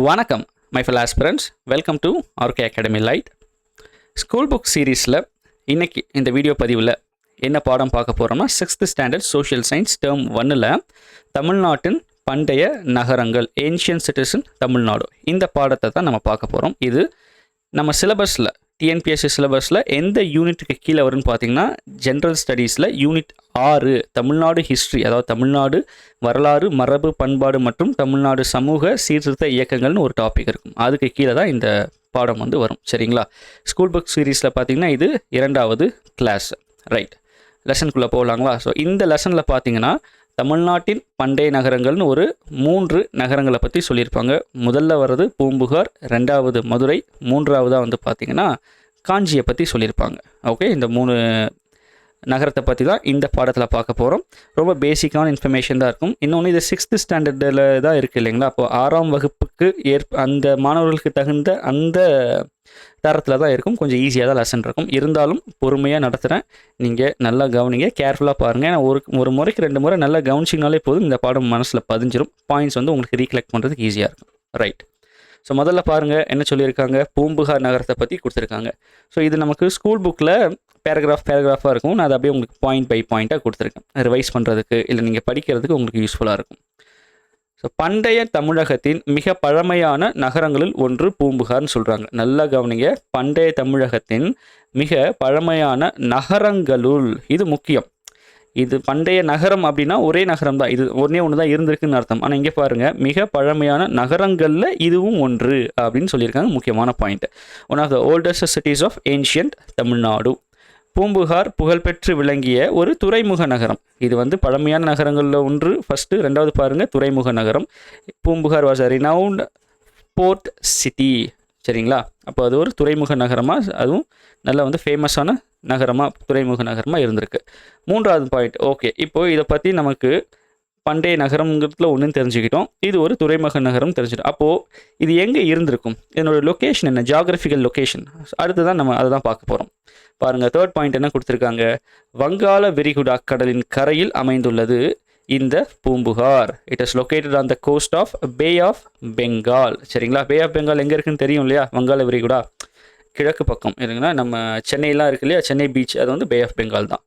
வணக்கம் my fellow aspirants, welcome to RK Academy light. School book சீரீஸில் இன்றைக்கி இந்த வீடியோ பதிவில் என்ன பாடம் பார்க்க போகிறோம்னா 6th standard social science term 1ல் தமிழ்நாட்டின் பண்டைய நகரங்கள், ஏன்ஷியன் சிட்டிசன் தமிழ்நாடு, இந்த பாடத்தை தான் நம்ம பார்க்க போகிறோம். இது நம்ம சிலபஸில், டிஎன்பிஎஸ்சி சிலபஸில் எந்த யூனிட்டுக்கு கீழே வரும்னு பார்த்தீங்கன்னா ஜென்ரல் ஸ்டடீஸில் யூனிட் 6 தமிழ்நாடு ஹிஸ்ட்ரி, அதாவது தமிழ்நாடு வரலாறு, மரபு, பண்பாடு மற்றும் தமிழ்நாடு சமூக சீர்திருத்த இயக்கங்கள்னு ஒரு டாபிக் இருக்கும். அதுக்கு கீழே தான் இந்த பாடம் வரும். சரிங்களா? ஸ்கூல் புக் சீரீஸில் பார்த்தீங்கன்னா இது 2வது கிளாஸ். ரைட், லெசனுக்குள்ளே போகலாங்களா? ஸோ இந்த லெசனில் பார்த்தீங்கன்னா தமிழ்நாட்டின் பண்டைய நகரங்கள்னு ஒரு 3 நகரங்களை பற்றி சொல்லியிருப்பாங்க. முதல்ல வர்றது பூம்புகார், 2வது மதுரை, 3வதாக பார்த்தீங்கன்னா காஞ்சியை பற்றி சொல்லியிருப்பாங்க. ஓகே, இந்த 3 நகரத்தை பற்றி தான் இந்த பாடத்தில் பார்க்க போகிறோம். ரொம்ப பேசிக்கான இன்ஃபர்மேஷன் தான் இருக்கும். இன்னொன்று இது 6th ஸ்டாண்டர்டில் தான் இருக்குது இல்லைங்களா? அப்போ 6ஆம் வகுப்புக்கு அந்த மாணவர்களுக்கு தகுந்த அந்த தரத்தில் தான் இருக்கும். கொஞ்சம் ஈஸியாக தான் லெசன் இருக்கும். இருந்தாலும் பொறுமையாக நடத்துகிறேன், நீங்கள் நல்லா கவனிங்க, கேர்ஃபுல்லாக பாருங்கள். ஏன்னா ஒரு முறைக்கு 2 முறை நல்லா கவனிச்சிங்கனாலே போதும், இந்த பாடம் மனசில் பதிஞ்சிடும். பாயிண்ட்ஸ் உங்களுக்கு ரீகலெக்ட் பண்ணுறதுக்கு ஈஸியாக இருக்கும். ரைட், ஸோ முதல்ல பாருங்கள் என்ன சொல்லியிருக்காங்க. பூம்புகார் நகரத்தை பற்றி கொடுத்துருக்காங்க. ஸோ இது நமக்கு ஸ்கூல் புக்கில் பேராகிராஃபாக இருக்கும். நான் அதை அப்படியே உங்களுக்கு பாயிண்ட் பை பாயிண்ட்டாக கொடுத்துருக்கேன். ரிவைஸ் பண்ணுறதுக்கு இல்லை நீங்கள் படிக்கிறதுக்கு உங்களுக்கு யூஸ்ஃபுல்லாக இருக்கும். ஸோ பண்டைய தமிழகத்தின் மிக பழமையான நகரங்களில் ஒன்று பூம்புகார்னு சொல்கிறாங்க. நல்லா கவனிங்க, பண்டைய தமிழகத்தின் மிக பழமையான நகரங்களுள், இது முக்கியம். இது பண்டைய நகரம் அப்படின்னா ஒரே நகரம் தான், இது ஒன்று தான் இருந்திருக்குன்னு அர்த்தம். ஆனால் இங்கே பாருங்கள், மிக பழமையான நகரங்களில் இதுவும் ஒன்று அப்படின்னு சொல்லியிருக்காங்க. முக்கியமான point. One of the oldest cities of ancient Tamil Nadu. Poompuhar புகழ்பெற்று விளங்கிய ஒரு துறைமுக நகரம். இது பழமையான நகரங்களில் ஒன்று ஃபஸ்ட்டு. 2வது பாருங்கள், துறைமுக நகரம். Poompuhar was a renowned board city. சரிங்களா? அப்போ அது ஒரு துறைமுக நகரமாக, அதுவும் நல்லா ஃபேமஸான நகரமாக, துறைமுக நகரமாக இருந்திருக்கு. 3வது பாயிண்ட். ஓகே, இப்போது இதை பற்றி நமக்கு பண்டைய நகரங்கிறதுல ஒன்றும் தெரிஞ்சுக்கிட்டோம், இது ஒரு துறைமுக நகரம் தெரிஞ்சுக்கிட்டோம். அப்போது இது எங்கே இருந்திருக்கும், இதனோட லொக்கேஷன் என்ன, ஜியாகிரபிக்கல் லொக்கேஷன், அடுத்து தான் நம்ம அதை தான் பார்க்க போகிறோம். பாருங்கள், 3rd பாயிண்ட் என்ன கொடுத்துருக்காங்க. வங்காள விரிகுடா கடலின் கரையில் அமைந்துள்ளது இந்த Poompuhar. It is located on the coast of Bay of Bengal. சரிங்களா? பே ஆஃப் பெங்கால் எங்கே இருக்குன்னு தெரியும் இல்லையா? வங்காள விரிகுடா கிழக்கு பக்கம் இருக்குங்களா? நம்ம சென்னையெலாம் இருக்கு இல்லையா, சென்னை பீச், அது பே ஆஃப் பெங்கால் தான்.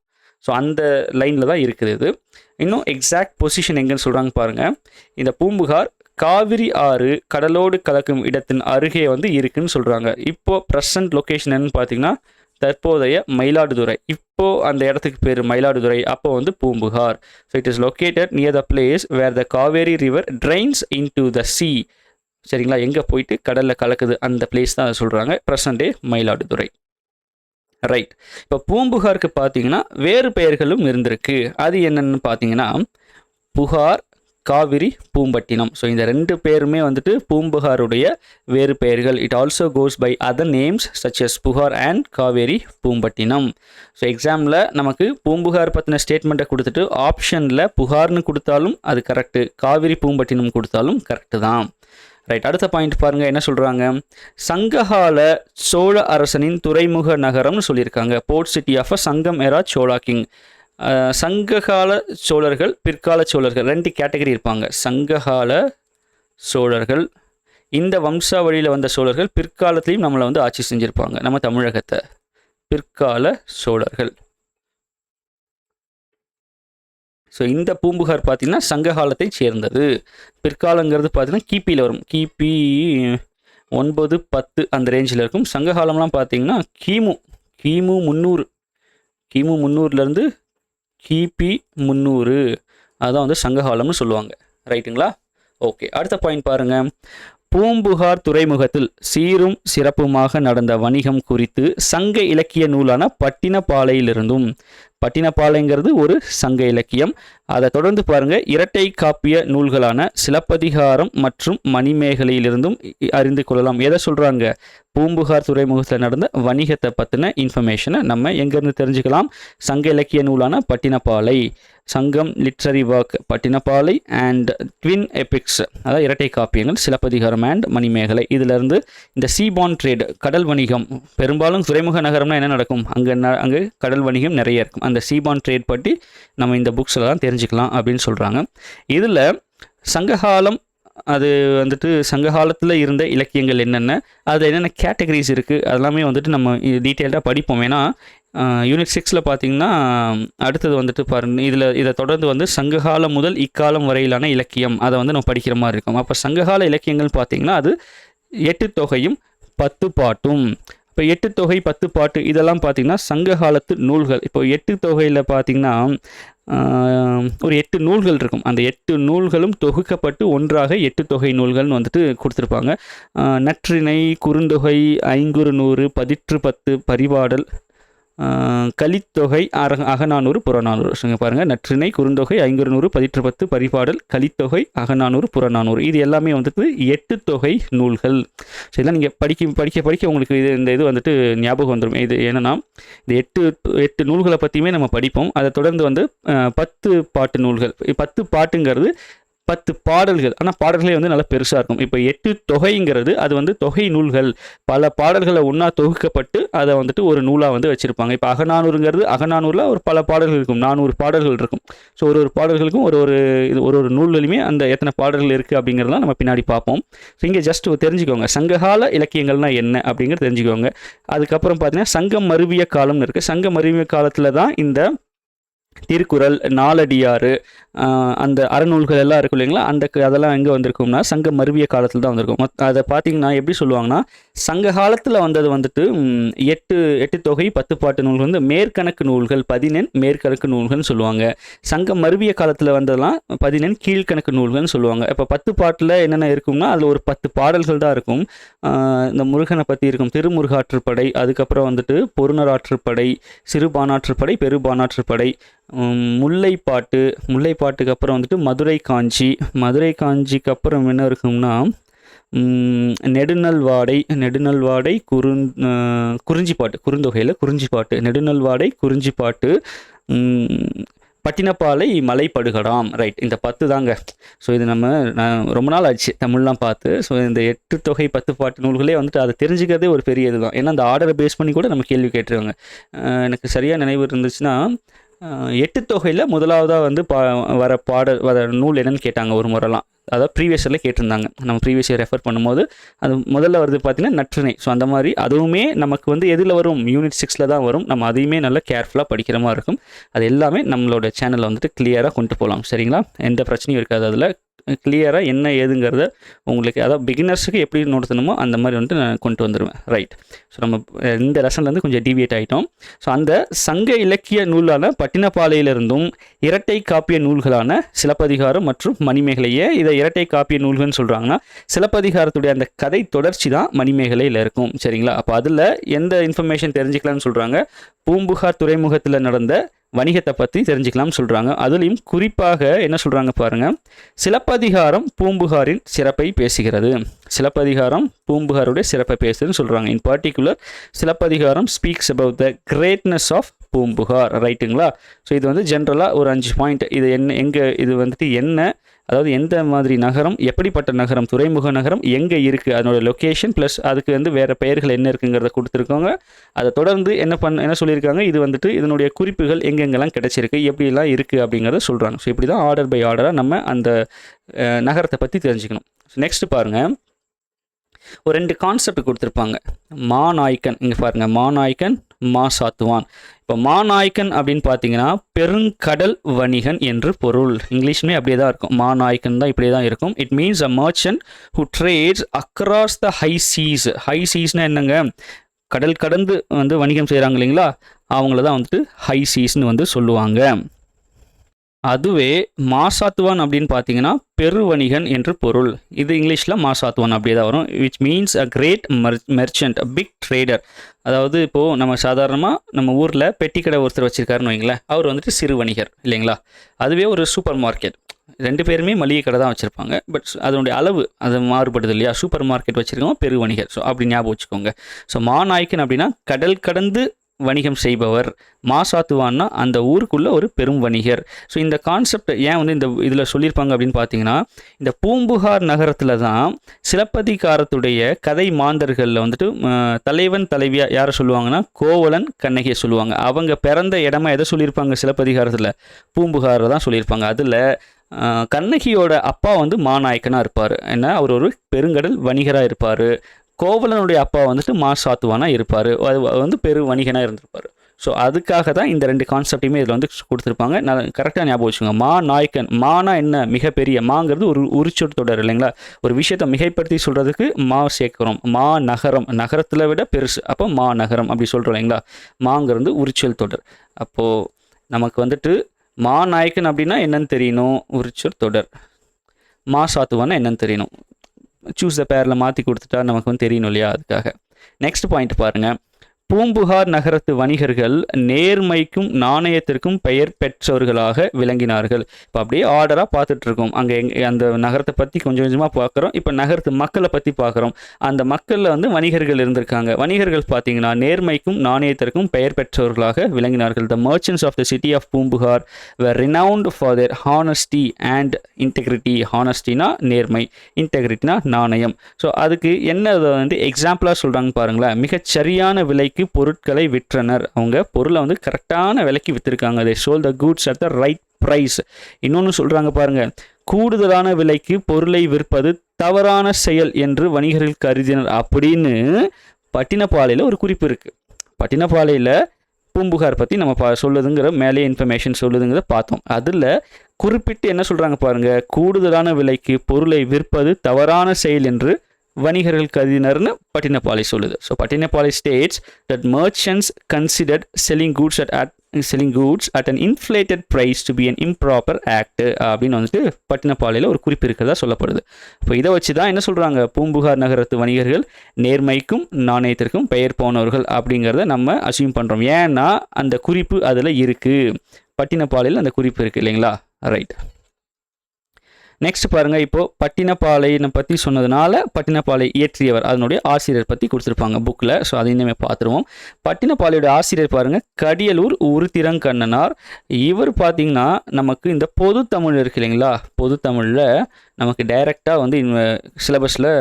ஸோ அந்த லைனில் தான் இருக்குது இது. இன்னும் எக்ஸாக்ட் பொசிஷன் எங்கன்னு சொல்கிறாங்க பாருங்கள். இந்த பூம்புகார் காவிரி ஆறு கடலோடு கலக்கும் இடத்தின் அருகே இருக்குன்னு சொல்கிறாங்க. இப்போது ப்ரெசன்ட் லொக்கேஷன் என்னன்னு பார்த்தீங்கன்னா தற்போதைய மயிலாடுதுறை. இப்போது அந்த இடத்துக்கு பேர் மயிலாடுதுறை, அப்போ Poompuhar. So it is located near the place where the Kaveri river drains into the sea. சரிங்களா? எங்கே போயிட்டு கடலில் கலக்குது அந்த பிளேஸ் தான் சொல்கிறாங்க. ப்ரெசன்ட் டே மயிலாடுதுறை. ரைட், இப்போ பூம்புகாருக்கு பார்த்தீங்கன்னா வேறு பெயர்களும் இருந்திருக்கு. அது என்னென்னு பார்த்தீங்கன்னா புகார், காவிரி, பூம்பட்டினம். ஸோ இந்த 2 பேருமே பூம்புகாருடைய வேறு பெயர்கள். It also goes by other names such as Puhar and Kaveri, Poompattinam. So எக்ஸாமில் நமக்கு பூம்புகார் பற்றின ஸ்டேட்மெண்ட்டை கொடுத்துட்டு ஆப்ஷனில் புகார்னு கொடுத்தாலும் அது கரெக்டு, காவிரி, பூம்பட்டினம் கொடுத்தாலும் கரெக்டு தான். ரைட், அடுத்த பாயிண்ட் பாருங்கள் என்ன சொல்கிறாங்க. சங்ககால சோழ அரசனின் துறைமுக நகரம்னு சொல்லியிருக்காங்க. போர்ட் சிட்டி ஆஃப் அ சங்கம் எரா சோழா கிங். சங்ககால சோழர்கள், பிற்கால சோழர்கள், 2 கேட்டகரி இருப்பாங்க. சங்ககால சோழர்கள், இந்த வம்சாவளியில் வந்த சோழர்கள் பிற்காலத்திலையும் நம்மளை ஆட்சி செஞ்சுருப்பாங்க நம்ம தமிழகத்தை. பிற்கால சோழர்கள். ஸோ இந்த பூம்புகார் பார்த்திங்கன்னா சங்க காலத்தை சேர்ந்தது. பிற்காலங்கிறது பார்த்திங்கன்னா கிபியில் வரும். கிபி 9, 10 அந்த ரேஞ்சில் இருக்கும். சங்க காலம்லாம் பார்த்திங்கன்னா கிமு 300, கிமு 300லேருந்து கிபி 300, அதுதான் சங்க காலம்னு சொல்லுவாங்க. ரைட்டுங்களா? ஓகே, அடுத்த பாயிண்ட் பாருங்கள். பூம்புகார் துறைமுகத்தில் சீரும் சிறப்புமாக நடந்த வணிகம் குறித்து சங்க இலக்கிய நூலான பட்டினப்பாலையிலிருந்தும், பட்டினப்பாலைங்கிறது ஒரு சங்க இலக்கியம், அதை தொடர்ந்து பாருங்கள் இரட்டை காப்பிய நூல்களான சிலப்பதிகாரம் மற்றும் மணிமேகலையிலிருந்தும் அறிந்து கொள்ளலாம். எதை சொல்கிறாங்க? பூம்புகார் துறைமுகத்தில் நடந்த வணிகத்தை பற்றின இன்ஃபர்மேஷனை நம்ம எங்கேருந்து தெரிஞ்சுக்கலாம்? சங்க இலக்கிய நூலான பட்டினப்பாலை, சங்கம் literary work Pattinappalai and twin epics, அதாவது இரட்டை காப்பியங்கள் சிலப்பதிகாரம் அண்ட் மணிமேகலை. இதிலிருந்து இந்த சீபான் ட்ரேட், கடல் வணிகம், பெரும்பாலும் துறைமுக நகரம்னா என்ன நடக்கும், அங்கே கடல் வணிகம் நிறைய இருக்கும். அந்த சீபான் ட்ரேட் பற்றி நம்ம இந்த புக்ஸில் தான் தெரிஞ்சுக்கலாம் அப்படின்னு சொல்கிறாங்க. இதில் சங்ககாலம் அது வந்துட்டு சங்க காலத்தில் இருந்த இலக்கியங்கள் என்னென்ன, அது என்னென்ன கேட்டகரிஸ் இருக்குது, அதெல்லாமே வந்துட்டு நம்ம டீட்டெயில்டாக படிப்போம். ஏன்னா யூனிட் 6ல் பார்த்தீங்கன்னா அடுத்தது வந்துட்டு பாருங்கள், இதை தொடர்ந்து வந்து சங்ககாலம் முதல் இக்காலம் வரையிலான இலக்கியம் அதை வந்து நம்ம படிக்கிற மாதிரி இருக்கும். அப்போ சங்ககால இலக்கியங்கள் பார்த்தீங்கன்னா அது 8 தொகையும் 10 பாட்டும். இப்போ 8 தொகை 10 பாட்டு இதெல்லாம் பார்த்திங்கன்னா சங்க காலத்து நூல்கள். இப்போ 8 தொகையில் பார்த்திங்கன்னா ஒரு 8 நூல்கள் இருக்கும். அந்த 8 நூல்களும் தொகுக்கப்பட்டு ஒன்றாக 8 தொகை நூல்கள்னு வந்துட்டு கொடுத்துருப்பாங்க. நற்றிணை, குறுந்தொகை, ஐங்குறுநூறு, பதிற்று 10, பரிபாடல், கலித்தொகை, அகநானூறு, புறநானூறு. பாருங்கள், நற்றிணை, குறுந்தொகை, ஐங்குறுநூறு, பதிற்று 10, பரிபாடல், கலித்தொகை, அகநானூறு, புறநானூறு. இது எல்லாமே வந்துட்டு 8 தொகை நூல்கள். ஸோ இதெல்லாம் நீங்கள் படிக்க உங்களுக்கு இந்த இது வந்துட்டு ஞாபகம் வந்துடும். இது என்னென்னா இந்த 8 நூல்களை பற்றியுமே நம்ம படிப்போம். அதை தொடர்ந்து வந்து 10 பாட்டு நூல்கள். 10 பாட்டுங்கிறது 10 பாடல்கள். ஆனால் பாடல்களே வந்து நல்லா பெருசாக இருக்கும். இப்போ 8 தொகைங்கிறது அது வந்து தொகை நூல்கள். பல பாடல்களை ஒன்றா தொகுக்கப்பட்டு அதை வந்துட்டு ஒரு நூலாக வந்து வச்சுருப்பாங்க. இப்போ அகநானூறுங்கிறது அகநானூரில் ஒரு பல பாடல்கள் இருக்கும், 400 பாடல்கள் இருக்கும். ஸோ ஒரு பாடல்களுக்கும் ஒரு நூல்லையுமே அந்த எத்தனை பாடல்கள் இருக்குது அப்படிங்கிறதெல்லாம் நம்ம பின்னாடி பார்ப்போம். ஸோ இங்கே ஜஸ்ட் தெரிஞ்சுக்கோங்க சங்ககால இலக்கியங்கள்னால் என்ன அப்படிங்கிறது தெரிஞ்சுக்கோங்க. அதுக்கப்புறம் பார்த்தீங்கன்னா சங்கம் மருவிய காலம்னு இருக்குது. சங்கம் மருவிய காலத்தில் தான் இந்த திருக்குறள், நாலடியாறு, அந்த அறநூல்கள் எல்லாம் இருக்கும் இல்லைங்களா, அதெல்லாம் எங்கே வந்திருக்கும்னா சங்கம் மருவிய காலத்தில் தான் வந்திருக்கும். அதை பார்த்தீங்கன்னா எப்படி சொல்லுவாங்கன்னா சங்க காலத்தில் வந்தது வந்துட்டு 8 தொகை 10 பாட்டு நூல்கள் வந்து மேற்கணக்கு நூல்கள், 14 மேற்கணக்கு நூல்கள்னு சொல்லுவாங்க. சங்கம் மருவிய காலத்தில் வந்ததெல்லாம் 14 கீழ்கணக்கு நூல்கள்னு சொல்லுவாங்க. இப்போ 10 பாட்டில் என்னென்ன இருக்கும்னா அதில் ஒரு 10 பாடல்கள் தான் இருக்கும். இந்த முருகனை பற்றி இருக்கும், திருமுருகாற்றுப்படை, அதுக்கப்புறம் வந்துட்டு பொருணராற்றுப்படை, சிறுபானாற்றுப்படை, பெருபானாற்றுப்படை, முல்லைப்பாட்டுக்கு அப்புறம் வந்துட்டு மதுரை காஞ்சிக்கு அப்புறம் என்ன இருக்கும்னா நெடுநல்வாடை, குறிஞ்சிப்பாட்டு, குறுந்தொகையில் குறிஞ்சிப்பாட்டு, நெடுநல்வாடை, குறிஞ்சிப்பாட்டு, பட்டினப்பாலை, மலைப்படுகடாம். ரைட், இந்த 10 தாங்க. ஸோ இது நான் ரொம்ப நாள் ஆச்சு தமிழ்லாம் பார்த்து. ஸோ இந்த 8 தொகை 10 பாட்டு நூல்களே வந்துட்டு அதை தெரிஞ்சுக்கிறதே ஒரு பெரிய இதுதான். ஏன்னா அந்த ஆர்டரை பேஸ் பண்ணி கூட நம்ம கேள்வி கேட்டுருவாங்க. எனக்கு சரியாக நினைவு இருந்துச்சுன்னா 8 தொகையில் முதலாவதாக வந்து வர நூல் என்னன்னு கேட்டாங்க ஒரு முறைலாம். அதாவது ப்ரீவியஸ் இயரில் கேட்டிருந்தாங்க. நம்ம ப்ரீவியஸ் இயர் ரெஃபர் பண்ணும்போது அது முதல்ல வருது பார்த்திங்கன்னா நற்றிணை. ஸோ அந்த மாதிரி அதுவுமே நமக்கு வந்து எதில் வரும், யூனிட் 6ல் தான் வரும். நம்ம அதையுமே நல்லா கேர்ஃபுல்லாக படிக்கிற மாதிரி இருக்கும். அது எல்லாமே நம்மளோட சேனலில் வந்துட்டு கிளியராக கொண்டு போகலாம். சரிங்களா, எந்த பிரச்சனையும் இருக்காது. அதில் கிளியராக என்ன ஏதுங்கிறத உங்களுக்கு, அதாவது பிகினர்ஸுக்கு எப்படி நடத்தணுமோ அந்த மாதிரி வந்துட்டு நான் கொண்டு வந்துடுவேன். ரைட், ஸோ நம்ம இந்த லெசன்லேருந்து கொஞ்சம் டிவியேட் ஆகிட்டோம். ஸோ அந்த சங்க இலக்கிய நூலான பட்டினப்பாலையிலிருந்தும் இரட்டை காப்பிய நூல்களான சிலப்பதிகாரம் மற்றும் மணிமேகலையே இதை இரட்டை காப்பிய நூல்கள்னு சொல்கிறாங்கன்னா சிலப்பதிகாரத்துடைய அந்த கதை தொடர்ச்சி தான் மணிமேகலையில் இருக்கும். சரிங்களா, அப்போ அதில் எந்த இன்ஃபர்மேஷன் தெரிஞ்சுக்கலாம்னு சொல்கிறாங்க, பூம்புகார் துறைமுகத்தில் நடந்த வணிகத்தை பற்றி தெரிஞ்சுக்கலாம்னு சொல்கிறாங்க. அதுலேயும் குறிப்பாக என்ன சொல்கிறாங்க பாருங்கள், சிலப்பதிகாரம் பூம்புகாரின் சிறப்பை பேசுகிறது. சிலப்பதிகாரம் பூம்புகாருடைய சிறப்பை பேசுதுன்னு சொல்கிறாங்க. In particular Silappathikaram speaks about the greatness of Poompuhar. ரைட்டுங்களா, ஸோ இது வந்து ஜென்ரலாக ஒரு 5 பாயிண்ட். இது இது வந்துட்டு என்ன, அதாவது எந்த மாதிரி நகரம், எப்படிப்பட்ட நகரம், துறைமுக நகரம் எங்கே இருக்குது, அதனோட லொக்கேஷன் ப்ளஸ் அதுக்கு வந்து வேறு பெயர்கள் என்ன இருக்குங்கிறத கொடுத்துருக்காங்க. அதை தொடர்ந்து என்ன சொல்லியிருக்காங்க, இது வந்துட்டு இதனுடைய குறிப்புகள் எங்கெங்கெல்லாம் கிடச்சிருக்கு, எப்படிலாம் இருக்குது அப்படிங்கிறத சொல்கிறாங்க. ஸோ இப்படி தான் ஆர்டர் பை ஆர்டராக நம்ம அந்த நகரத்தை பற்றி தெரிஞ்சுக்கணும். நெக்ஸ்ட் பாருங்கள், ஒரு 2 கான்செப்ட் கொடுத்துருப்பாங்க. மாநாய்க்கன், இங்கே பாருங்கள், மாநாய்க்கன், மாசாத்துவான். இப்போ மாநாய்க்கன் அப்படின்னு பார்த்தீங்கன்னா பெருங்கடல் வணிகன் என்று பொருள். இங்கிலீஷ்மே அப்படியே தான் இருக்கும், மாநாய்க்கன் தான் இப்படியே தான் இருக்கும். It means a merchant who trades across the high seas. High சீஸ்னால் என்னங்க, கடல் கடந்து வந்து வணிகம் செய்கிறாங்க இல்லைங்களா, அவங்கள தான் வந்துட்டு ஹை சீஸ்னு வந்து சொல்லுவாங்க. அதுவே மாசாத்துவான் அப்படின்னு பார்த்தீங்கன்னா பெருவணிகன் என்று பொருள். இது இங்கிலீஷில் மாசாத்துவான் அப்படியே தான் வரும். Which means a great merchant, a big trader. அதாவது இப்போது நம்ம சாதாரணமாக நம்ம ஊரில் பெட்டி கடை ஒருத்தர் வச்சுருக்காருன்னு வைங்களேன், அவர் வந்துட்டு சிறு வணிகர் இல்லைங்களா. அதுவே ஒரு சூப்பர் மார்க்கெட், 2 பேருமே மளிகை கடை தான் வச்சுருப்பாங்க. பட் அதனுடைய அளவு அது மாறுபடுது இல்லையா. சூப்பர் மார்க்கெட் வச்சுருக்கோம் பெரு வணிகர். ஸோ அப்படி ஞாபகம் வச்சுக்கோங்க. ஸோ மாநாய்க்கன் அப்படின்னா கடல் கடந்து வணிகம் செய்பவர். மாசாத்துவான்னா அந்த ஊருக்குள்ளே ஒரு பெரும் வணிகர். ஸோ இந்த கான்செப்ட் ஏன் வந்து இந்த இதில் சொல்லியிருப்பாங்க அப்படின்னு பார்த்தீங்கன்னா, இந்த பூம்புகார் நகரத்தில் தான் சிலப்பதிகாரத்துடைய கதை மாந்தர்களில் வந்துட்டு தலைவன் தலைவியாக யாரை சொல்லுவாங்கன்னா கோவலன் கண்ணகியை சொல்லுவாங்க. அவங்க பிறந்த இடமா எதை சொல்லியிருப்பாங்க சிலப்பதிகாரத்தில், பூம்புகாரை தான் சொல்லியிருப்பாங்க. அதில் கண்ணகியோட அப்பா வந்து மாநாயக்கனாக இருப்பார். ஏன்னா அவர் ஒரு பெருங்கடல் வணிகராக இருப்பார். கோவலனுடைய அப்பா வந்துட்டு சாத்துவானாக இருப்பார். அது வந்து பெரு வணிகனாக இருந்திருப்பார். ஸோ அதுக்காக தான் இந்த 2 கான்செப்டையுமே இதில் வந்து கொடுத்துருப்பாங்க. நான் கரெக்டாக ஞாபகம் வச்சுக்கோங்க. நாயக்கன், மானா என்ன, மிகப்பெரிய. மாங்கிறது ஒரு உரிச்சொல் தொடர் இல்லைங்களா? ஒரு விஷயத்தை மிகைப்படுத்தி சொல்கிறதுக்கு சேர்க்கிறோம். நகரம், நகரத்தில் விட பெருசு, அப்போ நகரம் அப்படி சொல்கிறோம் இல்லைங்களா? மாங்கிறது உரிச்சொல் தொடர். அப்போது நமக்கு வந்துட்டு நாயக்கன் அப்படின்னா என்னன்னு தெரியணும், உரிச்சொல் தொடர். சாத்துவானா என்னன்னு தெரியணும். சூஸ் த பேரில் மாற்றி கொடுத்துட்டா நமக்கு வந்து தெரியணும் இல்லையா? அதுக்காக. நெக்ஸ்ட் பாயிண்ட் பாருங்கள். பூம்புகார் நகரத்து வணிகர்கள் நேர்மைக்கும் நாணயத்திற்கும் பெயர் பெற்றவர்களாக விளங்கினார்கள். இப்போ அப்படியே ஆர்டராக பார்த்துட்ருக்கோம். அங்கே அந்த நகரத்தை பற்றி கொஞ்சம் கொஞ்சமாக பார்க்குறோம். இப்போ நகரத்து மக்களை பற்றி பார்க்குறோம். அந்த மக்களில் வந்து வணிகர்கள் இருந்திருக்காங்க. வணிகர்கள் பார்த்தீங்கன்னா நேர்மைக்கும் நாணயத்திற்கும் பெயர் பெற்றவர்களாக விளங்கினார்கள். The merchants of the city of Poompuhar were renowned for their honesty and integrity. ஹானஸ்டினா நேர்மை, இன்டெகிரிட்டினா நாணயம். ஸோ அதுக்கு என்ன வந்து எக்ஸாம்பிளாக சொல்கிறாங்க பாருங்களேன். மிகச்சரியான விலைக்கு பொருட்களை விற்றனர். அவங்க பொருளை வந்து கரெக்டான விலைக்கு வித்திருக்காங்க. they sold the goods at the right price. இன்னொன்று சொல்றாங்க பாருங்க. கூடுதலான விலைக்கு பொருளை விற்பது தவறான செயல் என்று வணிகர்கள் கருதினர் அப்படின்னு பட்டினப்பாலையில் ஒரு குறிப்பு இருக்கு. பட்டினப்பாலையில் பூம்புகார் பற்றி நம்ம சொல்லுதுங்கிற மேலே இன்ஃபர்மேஷன் சொல்லுதுங்கிறத பார்த்தோம். அதில் குறிப்பிட்டு என்ன சொல்கிறாங்க பாருங்க. கூடுதலான விலைக்கு பொருளை விற்பது தவறான செயல் என்று வணிகர்கள் கருதினர்னு பட்டினப்பாலை சொல்லுது. So Pattinappalai states that merchants considered selling goods at an inflated price to be an improper act அப்படின்னு வந்துட்டு பட்டினப்பாலையில் ஒரு குறிப்பு இருக்கிறதா சொல்லப்படுது. இப்போ இதை வச்சு தான் என்ன சொல்கிறாங்க, பூம்புகார் நகரத்து வணிகர்கள் நேர்மைக்கும் நாணயத்திற்கும் பெயர் போனவர்கள் அப்படிங்கிறத நம்ம அசியூம் பண்ணுறோம். ஏன்னா அந்த குறிப்பு அதில் இருக்குது. பட்டினப்பாலையில் அந்த குறிப்பு இருக்குது இல்லைங்களா? ரைட். நெக்ஸ்ட் பாருங்கள். இப்போது பட்டினப்பாலையை பற்றி சொன்னதுனால பட்டினப்பாலை இயற்றியவர், அதனுடைய ஆசிரியர் பற்றி கொடுத்துருப்பாங்க புக்கில். ஸோ அதை இனிமே பார்த்துருவோம். பட்டினப்பாலையோட ஆசிரியர் பாருங்கள், கடியலூர் உருத்திரங்கண்ணனார். இவர் பார்த்திங்கன்னா நமக்கு இந்த பொது தமிழ் இருக்கு இல்லைங்களா? பொது தமிழில் நமக்கு டைரெக்டாக வந்து சிலபஸில்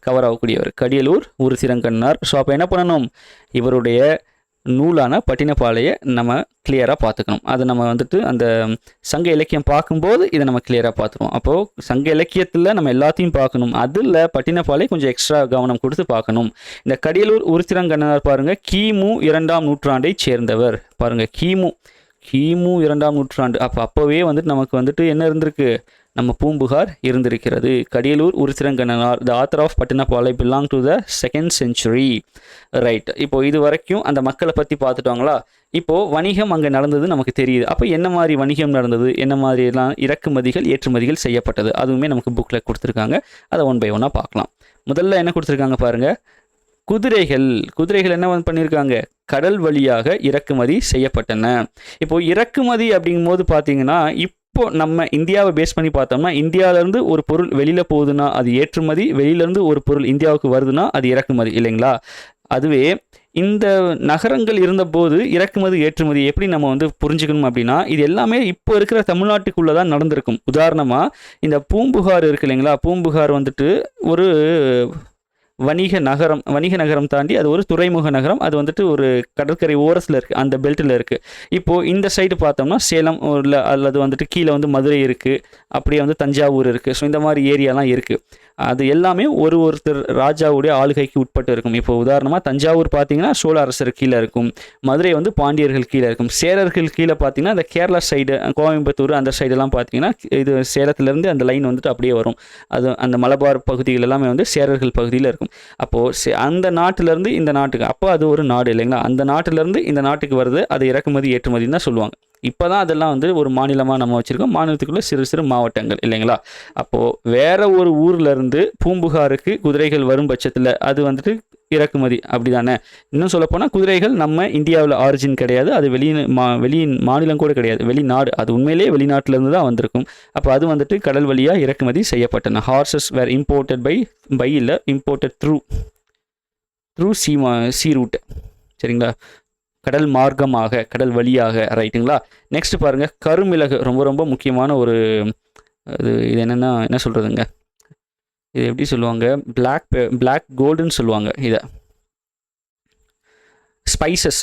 கவர் ஆகக்கூடியவர் கடியலூர் உருத்திரங்கண்ணனார். ஸோ அப்போ என்ன பண்ணணும், இவருடைய நூலான பட்டினப்பாலையை நம்ம கிளியராக பார்த்துக்கணும். அதை நம்ம வந்துட்டு அந்த சங்க இலக்கியம் பார்க்கும்போது இதை நம்ம கிளியராக பார்த்துருவோம். அப்போது சங்க இலக்கியத்தில் நம்ம எல்லாத்தையும் பார்க்கணும். அதில் பட்டினப்பாலை கொஞ்சம் எக்ஸ்ட்ரா கவனம் கொடுத்து பார்க்கணும். இந்த கடியலூர் உருத்திரங்கண்ணனார் பாருங்கள், கிமு 2ஆம் நூற்றாண்டை சேர்ந்தவர். பாருங்கள், கிமு 2ஆம் நூற்றாண்டு. அப்போவே வந்துட்டு நமக்கு வந்துட்டு என்ன இருந்திருக்கு, நம்ம பூம்புகார் இருந்திருக்கிறது. Kadiyalur Uruthirankannanar, the author of Pattinappalai, belong to the 2nd century. Right. இப்போ இது வரைக்கும் அந்த மக்களை பற்றி பார்த்துட்டாங்களா? இப்போது வணிகம் அங்கே நடந்தது நமக்கு தெரியுது. அப்போ என்ன மாதிரி வணிகம் நடந்தது, என்ன மாதிரியெல்லாம் இறக்குமதிகள் ஏற்றுமதிகள் செய்யப்பட்டது, அதுவுமே நமக்கு புக்கில் கொடுத்துருக்காங்க. அதை 1 by 1 பார்க்கலாம். முதல்ல என்ன கொடுத்துருக்காங்க பாருங்கள், குதிரைகள் என்ன பண்ணியிருக்காங்க, கடல் வழியாக இறக்குமதி செய்யப்பட்டன. இப்போது இறக்குமதி அப்படிங்கும்போது பார்த்தீங்கன்னா, இப்போ நம்ம இந்தியாவை பேஸ் பண்ணி பார்த்தோம்னா, இந்தியாவிலேருந்து ஒரு பொருள் வெளியில் போகுதுன்னா அது ஏற்றுமதி, வெளியிலேருந்து ஒரு பொருள் இந்தியாவுக்கு வருதுன்னா அது இறக்குமதி இல்லைங்களா? அதுவே இந்த நகரங்கள் இருந்தபோது இறக்குமதி ஏற்றுமதி எப்படி நம்ம வந்து புரிஞ்சுக்கணும் அப்படின்னா, இது எல்லாமே இப்போ இருக்கிற தமிழ்நாட்டுக்குள்ளே தான் நடந்திருக்கும். உதாரணமாக இந்த பூம்புகார் இருக்கு இல்லைங்களா? பூம்புகார் வந்துட்டு ஒரு வணிக நகரம் தாண்டி அது ஒரு துறைமுக நகரம். அது வந்துட்டு ஒரு கடற்கரை ஓரத்தில் இருக்குது, அந்த பெல்ட்டில் இருக்குது. இப்போது இந்த சைடு பார்த்தோம்னா சேலம் அல்லது வந்துட்டு கீழே வந்து மதுரை இருக்குது, அப்படியே வந்து தஞ்சாவூர் இருக்குது. ஸோ இந்த மாதிரி ஏரியாலாம் இருக்குது. அது எல்லாமே ஒருத்தர் ராஜாவுடைய ஆளுகைக்கு உட்பட்டு இருக்கும். இப்போ உதாரணமாக தஞ்சாவூர் பார்த்தீங்கன்னா சோழ அரசர் கீழே இருக்கும், மதுரை வந்து பாண்டியர்கள் கீழே இருக்கும், சேரர்கள் கீழே பார்த்தீங்கன்னா அந்த கேரளா சைடு கோயம்புத்தூர் அந்த சைடெல்லாம் பார்த்தீங்கன்னா இது சேலத்துலேருந்து அந்த லைன் வந்துட்டு அப்படியே வரும். அது அந்த மலபார் பகுதிகள் எல்லாமே வந்து சேரர்கள் பகுதியில் இருக்கும். அப்போது அந்த நாட்டிலேருந்து இந்த நாட்டுக்கு, அப்போ அது ஒரு நாடு இல்லைங்களா? அந்த நாட்டிலேருந்து இந்த நாட்டுக்கு வருது, அது இறக்குமதி ஏற்றுமதின்னு தான் சொல்லுவாங்க. இப்போ தான் அதெல்லாம் வந்து ஒரு மாநிலமாக நம்ம வச்சுருக்கோம். மாநிலத்துக்குள்ளே சிறு சிறு மாவட்டங்கள் இல்லைங்களா? அப்போது வேற ஒரு ஊர்லேருந்து பூம்புகாருக்கு குதிரைகள் வரும் பட்சத்தில் அது வந்துட்டு இறக்குமதி, அப்படி தானே? இன்னும் சொல்லப்போனால் குதிரைகள் நம்ம இந்தியாவில் ஆரிஜின் கிடையாது, அது வெளி மாநிலம் கூட கிடையாது, வெளிநாடு. அது உண்மையிலேயே வெளிநாட்டிலேருந்து தான் வந்திருக்கும். அப்போ அது வந்துட்டு கடல் வழியாக இறக்குமதி செய்யப்பட்டன. ஹார்சஸ் வேர் இம்போர்ட்டட் பை இல்லை இம்போர்ட்டட் த்ரூ சி ரூட். சரிங்களா? கடல் மார்க்கமாக, கடல் வழியாக. ரைட்டுங்களா? நெக்ஸ்ட் பாருங்கள், கருமிளகு ரொம்ப ரொம்ப முக்கியமான ஒரு இது என்னென்னா என்ன சொல்கிறதுங்க, இது எப்படி சொல்லுவாங்க, பிளாக் கோல்டுன்னு சொல்லுவாங்க இதை. ஸ்பைசஸ்,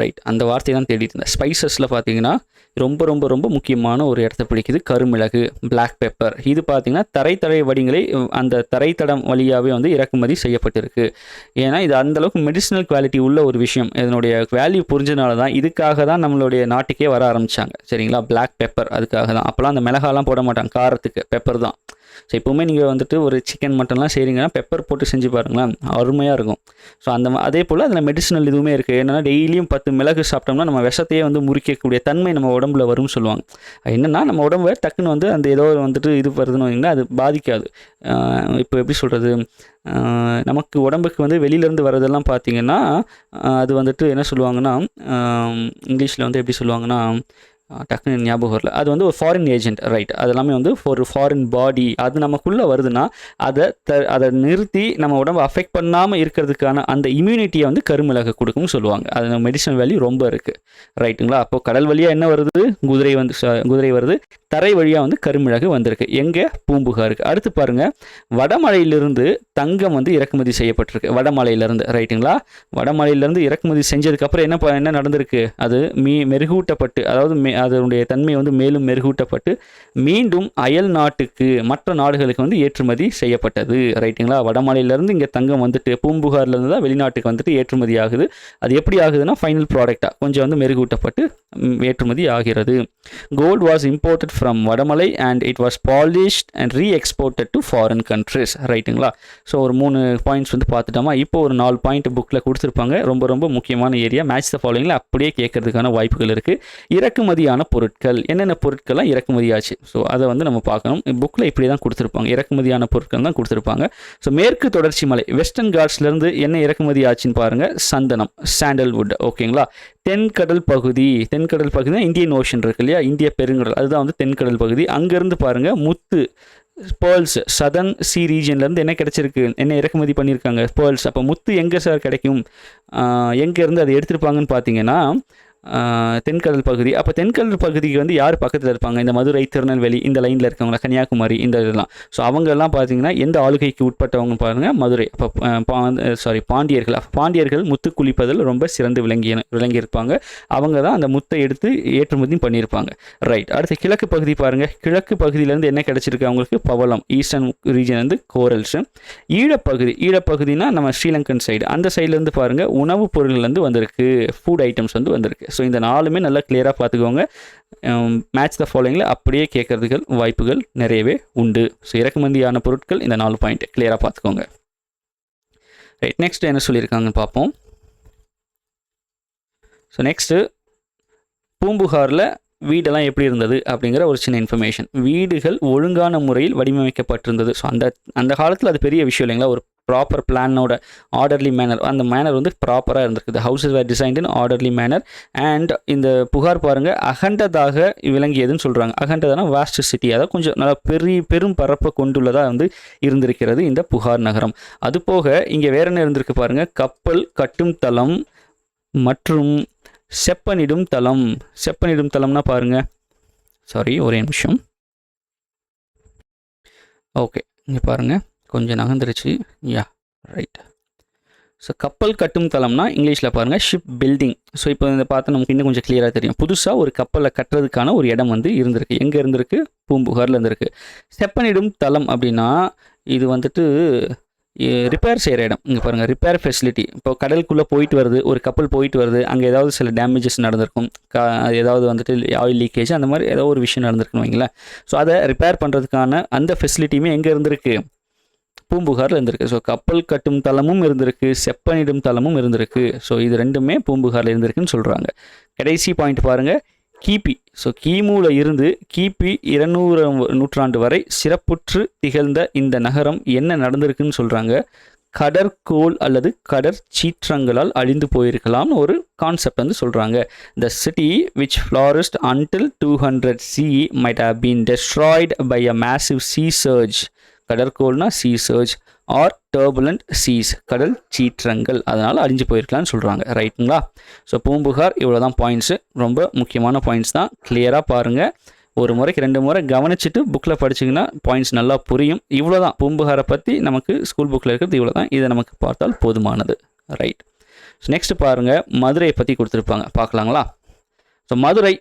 ரைட், அந்த வார்த்தையை தான் தேடிட்டு இருந்தேன். ஸ்பைசஸில் பார்த்தீங்கன்னா ரொம்ப ரொம்ப ரொம்ப முக்கியமான ஒரு இடத்த பிடிக்குது. கருமிளகு, பிளாக் பெப்பர், இது பார்த்திங்கன்னா தரை வடிகளை அந்த தரைத்தடம் வழியாகவே வந்து இறக்குமதி செய்யப்பட்டிருக்கு. ஏன்னா இது அந்தளவுக்கு மெடிசினல் குவாலிட்டி உள்ள ஒரு விஷயம். இதனுடைய வேல்யூ புரிஞ்சனால தான் இதுக்காக தான் நம்மளுடைய நாட்டுக்கே வர ஆரம்பித்தாங்க. சரிங்களா, பிளாக் பெப்பர் அதுக்காக தான். அப்போலாம் அந்த மிளகாலாம் போட மாட்டாங்க, காரத்துக்கு பெப்பர் தான். ஸோ எப்போவுமே நீங்கள் வந்துட்டு ஒரு சிக்கன் மட்டன்லாம் செய்கிறீங்கன்னா பெப்பர் போட்டு செஞ்சு பாருங்களேன், அருமையாக இருக்கும். ஸோ அதே போல் அதில் மெடிசினல் இதுவுமே இருக்குது. என்னென்னா டெய்லியும் 10 மிளகு சாப்பிட்டோம்னா நம்ம விஷத்தையே வந்து முறிக்கக்கூடிய தன்மை நம்ம உடம்புல வரும்னு சொல்லுவாங்க. என்னென்னா நம்ம உடம்பு டக்குன்னு வந்து அந்த ஏதோ வந்துட்டு இது வருதுன்னு வைங்கன்னா அது பாதிக்காது. இப்போ எப்படி சொல்கிறது, நமக்கு உடம்புக்கு வந்து வெளியிலேருந்து வரதெல்லாம் பார்த்திங்கன்னா அது வந்துட்டு என்ன சொல்லுவாங்கன்னா, இங்கிலீஷில் வந்து எப்படி சொல்லுவாங்கன்னா டக்குன்னு ஞாபகம் வரல, அது வந்து ஒரு ஃபாரின் ஏஜென்ட், ரைட். அது எல்லாமே வந்து ஒரு ஃபாரின் பாடி அது நமக்குள்ளே வருதுன்னா அதை நிறுத்தி நம்ம உடம்பை அஃபெக்ட் பண்ணாமல் இருக்கிறதுக்கான அந்த இம்யூனிட்டியை வந்து கருமிளகு கொடுக்கும்னு சொல்லுவாங்க. அது மெடிசனல் வேல்யூ ரொம்ப இருக்குது, ரைட்டுங்களா. அப்போது கடல் வழியாக என்ன வருது, குதிரை வருது, தரை வழியாக வந்து கருமிளகு வந்திருக்கு. எங்கே, பூம்புகாருக்கு. அடுத்து பாருங்கள், வடமலையிலிருந்து தங்கம் வந்து இறக்குமதி செய்யப்பட்டிருக்கு. வடமலையிலேருந்து, ரைட்டுங்களா. வடமலையிலேருந்து இறக்குமதி செஞ்சதுக்கப்புறம் என்ன நடந்திருக்கு, அது மெருகூட்டப்பட்டு, அதாவது அதனுடைய தன்மை வந்து மேலும் மெருகூட்டப்பட்டு மீண்டும் அயல் நாட்டுக்கு, மற்ற நாடுகளுக்கு வந்து ஏற்றுமதி செய்யப்பட்டது, ரைட்டுங்களா. வடமலையிலேருந்து இங்கே தங்கம் வந்துட்டு பூம்புகார்லேருந்து தான் வெளிநாட்டுக்கு வந்துட்டு ஏற்றுமதி ஆகுது. அது எப்படி ஆகுதுன்னா ஃபைனல் ப்ராடக்டாக கொஞ்சம் வந்து மெருகூட்டப்பட்டு ஏற்றுமதி ஆகிறது. Gold was imported from Vadamalai and it was polished and reexported to foreign countries, ரைட்டுங்களா. ஸோ ஒரு 3 பாயிண்ட்ஸ் வந்து பார்த்துட்டோமா. இப்போ ஒரு 4 பாயிண்ட் புக்கில் கொடுத்துருப்பாங்க. ரொம்ப ரொம்ப முக்கியமான ஏரியா. மேட்ச் த ஃபாலோயிங்கில் அப்படியே கேட்கறதுக்கான வாய்ப்புகள் இருக்குது. இறக்குமதியான பொருட்கள், என்னென்ன பொருட்கள்லாம் இறக்குமதி ஆச்சு, ஸோ அதை வந்து நம்ம பார்க்கணும். புக்கில் இப்படி தான் கொடுத்துருப்பாங்க, இறக்குமதியான பொருட்கள் தான் கொடுத்துருப்பாங்க. ஸோ மேற்கு தொடர்ச்சி மலை, வெஸ்டர்ன் காட்ஸ்லேருந்து என்ன இறக்குமதி ஆச்சுன்னு பாருங்கள், சந்தனம், சாண்டல்வுட், ஓகேங்களா. தென்கடல் பகுதி தான் இந்தியன் ஓஷன் இருக்கு இல்லையா, இந்திய பெருங்கடல், அதுதான் வந்து தென்கடல் பகுதி. அங்கேருந்து பாருங்கள் முத்து, பேர்ல்ஸ், சதர்ன் சி ரீஜன்லேருந்து என்ன கிடச்சிருக்கு, என்ன இறக்குமதி பண்ணியிருக்காங்க, பேர்ல்ஸ். அப்போ முத்து எங்கே சார் கிடைக்கும், எங்கேருந்து அதை எடுத்துருப்பாங்கன்னு பார்த்தீங்கன்னா தென்கடல் பகுதி. அப்போ தென்கடல் பகுதிக்கு வந்து யார் பக்கத்தில் இருப்பாங்க, இந்த மதுரை, திருநெல்வேலி இந்த லைனில் இருக்கவங்களா, கன்னியாகுமரி இந்த இதெல்லாம். ஸோ அவங்கெல்லாம் பார்த்தீங்கன்னா எந்த ஆளுகைக்கு உட்பட்டவங்க பாருங்கள், மதுரை. அப்போ பாண்டியர்கள். பாண்டியர்கள் முத்து குளிப்பதில் ரொம்ப சிறந்து விளங்கியிருப்பாங்க. அவங்க தான் அந்த முத்தை எடுத்து ஏற்றுமதி பண்ணியிருப்பாங்க, ரைட். அடுத்து கிழக்கு பகுதி பாருங்கள், கிழக்கு பகுதியிலேருந்து என்ன கிடச்சிருக்கு அவங்களுக்கு, பவளம், ஈஸ்டர்ன் ரீஜன் வந்து கோரல்ஸு. ஈழப்பகுதினா நம்ம ஸ்ரீலங்கன் சைடு, அந்த சைட்லேருந்து பாருங்கள் உணவுப் பொருள்லேருந்து வந்திருக்கு, ஃபுட் ஐட்டம்ஸ் வந்து வந்திருக்கு. ஸோ இந்த 4மே நல்லா கிளியராக பார்த்துக்கோங்க. மேட்ச் த ஃபாலோயிங்கில் அப்படியே கேட்கறதுக்கு வாய்ப்புகள் நிறையவே உண்டு. ஸோ இறக்குமதியான பொருட்கள் இந்த 4 பாயிண்ட் கிளியராக பார்த்துக்கோங்க, ரைட். நெக்ஸ்ட் என்ன சொல்லியிருக்காங்கன்னு பார்ப்போம். ஸோ நெக்ஸ்ட்டு பூம்புகாரில் வீடெல்லாம் எப்படி இருந்தது அப்படிங்கிற ஒரு சின்ன இன்ஃபர்மேஷன். வீடுகள் ஒழுங்கான முறையில் வடிவமைக்கப்பட்டிருந்தது. ஸோ அந்த காலத்தில் அது பெரிய விஷயம் இல்லைங்களா, ஒரு ப்ராப்பர் பிளானோட ஆர்டர்லி மேனர், அந்த மேனர் வந்து ப்ராப்பராக இருந்திருக்குது. Houses were designed in orderly manner. And இந்த புகார் பாருங்கள் அகண்டதாக விளங்கியதுன்னு சொல்கிறாங்க. அகண்டதானா வாஸ்ட் சிட்டி, அதாவது கொஞ்சம் நல்லா பெரும் பரப்பை கொண்டுள்ளதாக வந்து இருந்திருக்கிறது இந்த புகார் நகரம். அதுபோக இங்கே வேற என்ன இருந்திருக்கு பாருங்கள், கப்பல் கட்டும் தளம் மற்றும் செப்பனிடும் தளம்னா பாருங்கள், சாரி ஒரே நிமிஷம், ஓகே இங்கே பாருங்கள் கொஞ்சம் நகர்ந்துருச்சு, யா ரைட். ஸோ கப்பல் கட்டும் தளம்னா இங்கிலீஷில் பாருங்கள் ஷிப் பில்டிங். ஸோ இப்போ இதை பார்த்தா நமக்கு இன்னும் கொஞ்சம் கிளியராக தெரியும். புதுசாக ஒரு கப்பலை கட்டுறதுக்கான ஒரு இடம் வந்து இருந்திருக்கு. எங்கே இருந்திருக்கு, பூம்புகாரில் இருந்திருக்கு. செப்பனிடும் தளம் அப்படின்னா இது வந்துட்டு ரிப்பேர் செய்கிற இடம். இங்கே பாருங்கள் ரிப்பேர் ஃபெசிலிட்டி. இப்போ கடலுக்குள்ளே போயிட்டு வருது, ஒரு கப்பல் போயிட்டு வருது, அங்கே ஏதாவது சில டேமேஜஸ் நடந்திருக்கும், ஏதாவது வந்துட்டு ஆயில் லீக்கேஜ் அந்த மாதிரி ஏதோ ஒரு விஷயம் நடந்திருக்குன்னு வைங்களேன். ஸோ அதை ரிப்பேர் பண்ணுறதுக்கான அந்த ஃபெசிலிட்டியுமே எங்கே இருந்திருக்கு, பூம்புகாரில் இருந்திருக்கு. ஸோ கப்பல் கட்டும் தளமும் இருந்திருக்கு, செப்பனிடும் தளமும் இருந்திருக்கு. ஸோ இது ரெண்டுமே பூம்புகாரில் இருந்திருக்குன்னு சொல்கிறாங்க. கடைசி பாயிண்ட் பாருங்கள், கிபி. ஸோ கிமுல இருந்து கிபி 200 நூற்றாண்டு வரை சிறப்புற்று திகழ்ந்த இந்த நகரம் என்ன நடந்திருக்குன்னு சொல்கிறாங்க, கடற்கோள் அல்லது கடற்சீற்றங்களால் அழிந்து போயிருக்கலாம்னு ஒரு கான்செப்ட் வந்து சொல்கிறாங்க. The city which flourished until 200 CE might have been destroyed by a massive sea surge. கடற்கோள்னா sea surge or turbulent seas, கடல் சீற்றங்கள், அதனால் அழிஞ்சு போயிருக்கலாம்னு சொல்கிறாங்க, ரைட்டுங்களா. ஸோ பூம்புகார் இவ்வளோ தான் பாயிண்ட்ஸு, ரொம்ப முக்கியமான பாயிண்ட்ஸ் தான். கிளியராக பாருங்கள், ஒரு முறைக்கு 2 முறை கவனிச்சுட்டு புக்கில் படிச்சிங்கன்னா பாயிண்ட்ஸ் நல்லா புரியும். இவ்வளோ தான் பூம்புகாரை பற்றி நமக்கு ஸ்கூல் புக்கில் இருக்கிறது, இவ்வளோ தான். இதை நமக்கு பார்த்தால் போதுமானது, ரைட். ஸோ நெக்ஸ்ட் பாருங்கள், மதுரையை பற்றி கொடுத்துருப்பாங்க, பார்க்கலாங்களா. ஸோ மதுரை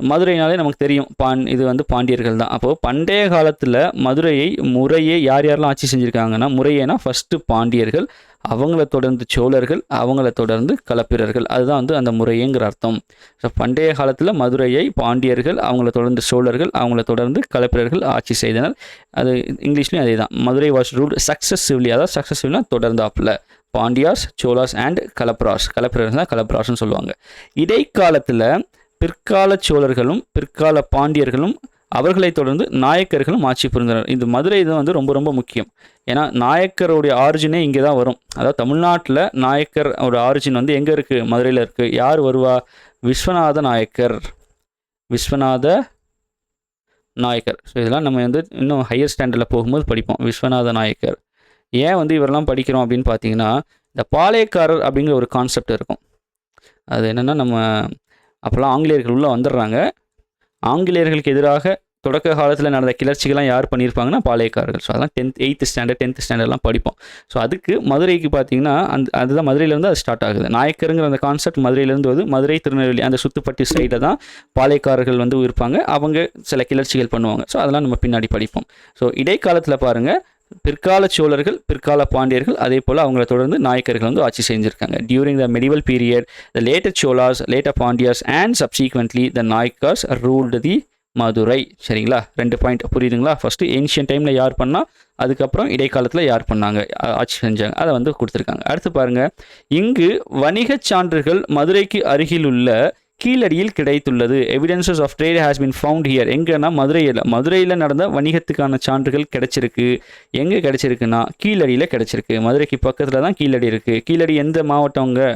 மதுரைனாலே நமக்கு தெரியும் இது வந்து பாண்டியர்கள் தான். அப்போது பண்டைய காலத்தில் மதுரையை முறையே யாரெல்லாம் ஆட்சி செஞ்சுருக்காங்கன்னா, முறையேனா ஃபஸ்ட்டு பாண்டியர்கள், அவங்கள தொடர்ந்து சோழர்கள், அவங்கள தொடர்ந்து களப்பிரர்கள். அதுதான் வந்து அந்த முறையேங்கிற அர்த்தம். ஸோ பண்டைய காலத்தில் மதுரையை பாண்டியர்கள், அவங்கள தொடர்ந்து சோழர்கள், அவங்கள தொடர்ந்து களப்பிரர்கள் ஆட்சி செய்தனர். அது இங்கிலீஷ்லேயும் அதே தான். மதுரை வாஸ் ரூல்ட் சக்ஸஸ்ஃபிவ்லி, அதாவது சக்ஸஸ்ஃபிவ்னா தொடர்ந்தாப்புல. பாண்டியாஸ், சோலாஸ் அண்ட் கலப்ராஸ், கலப்பிரர்கள் தான் கலப்ராஸ்ன்னு சொல்லுவாங்க. இடைக்காலத்தில் பிற்கால சோழர்களும் பிற்கால பாண்டியர்களும் அவர்களை தொடர்ந்து நாயக்கர்களும் ஆட்சி புரிந்தனர். இந்த மதுரை இது வந்து ரொம்ப ரொம்ப முக்கியம். ஏன்னா நாயக்கருடைய ஆரிஜினே இங்கே தான் வரும். அதாவது தமிழ்நாட்டில் நாயக்கர் ஒரு ஆரிஜின் வந்து எங்கே இருக்குது? மதுரையில் இருக்குது. யார் வருவா? விஸ்வநாத நாயக்கர். விஸ்வநாத நாயக்கர். ஸோ இதெல்லாம் நம்ம வந்து இன்னும் ஹையர் ஸ்டாண்டர்டில் போகும்போது படிப்போம். விஸ்வநாத நாயக்கர். ஏன் வந்து இவரெல்லாம் படிக்கிறோம் அப்படின்னு பார்த்தீங்கன்னா, இந்த பாளையக்காரர் அப்படிங்கிற ஒரு கான்செப்ட் இருக்கும். அது என்னென்னா, நம்ம அப்போல்லாம் ஆங்கிலேயர்கள் உள்ளே வந்துடுறாங்க. ஆங்கிலேயர்களுக்கு எதிராக தொடக்க காலத்தில் நடந்த கிளர்ச்சிகள்லாம் யார் பண்ணியிருப்பாங்கன்னா பாளையக்காரர்கள். ஸோ அதெல்லாம் 8th ஸ்டாண்டர்ட் 10th ஸ்டாண்டர்ட்லாம் படிப்போம். ஸோ அதுக்கு மதுரைக்கு பார்த்தீங்கன்னா அதுதான் மதுரையிலேருந்து அது ஸ்டார்ட் ஆகுது. நாயக்கருங்கிற அந்த கான்செப்ட் மதுரையிலேருந்து வந்து மதுரை, திருநெல்வேலி அந்த சுத்துப்பட்டி சைடில் தான் பாளையக்காரர்கள் வந்து இருப்பாங்க. அவங்க சில கிளர்ச்சிகள் பண்ணுவாங்க. ஸோ அதெல்லாம் நம்ம பின்னாடி படிப்போம். ஸோ இடைக்காலத்தில் பாருங்கள், பிற்கால சோழர்கள், பிற்கால பாண்டியர்கள், அதே போல் அவங்கள தொடர்ந்து நாயக்கர்கள் வந்து ஆட்சி செஞ்சுருக்காங்க. During the medieval period the later Cholas, later Pandyas and subsequently the Nayakkars ruled the Madurai. சரிங்களா? 2 பாயிண்ட் புரியுதுங்களா? ஃபஸ்ட்டு ஏன்ஷியன் டைமில் யார் பண்ணால், அதுக்கப்புறம் இடைக்காலத்தில் யார் பண்ணாங்க, ஆட்சி செஞ்சாங்க, அதை வந்து கொடுத்துருக்காங்க. அடுத்து பாருங்கள், இங்கு வணிகச் சான்றுகள் மதுரைக்கு அருகில் உள்ள கீழடியில் கிடைத்துள்ளது. Evidences of trade has been found here. எங்கன்னா மதுரையில் நடந்த வணிகத்துக்கான சான்றுகள் கிடைச்சிருக்கு. எங்கே கிடைச்சிருக்குன்னா கீழடியில் கிடைச்சிருக்கு. மதுரைக்கு பக்கத்தில் தான் கீழடி இருக்குது. கீழடி எந்த மாவட்டங்க?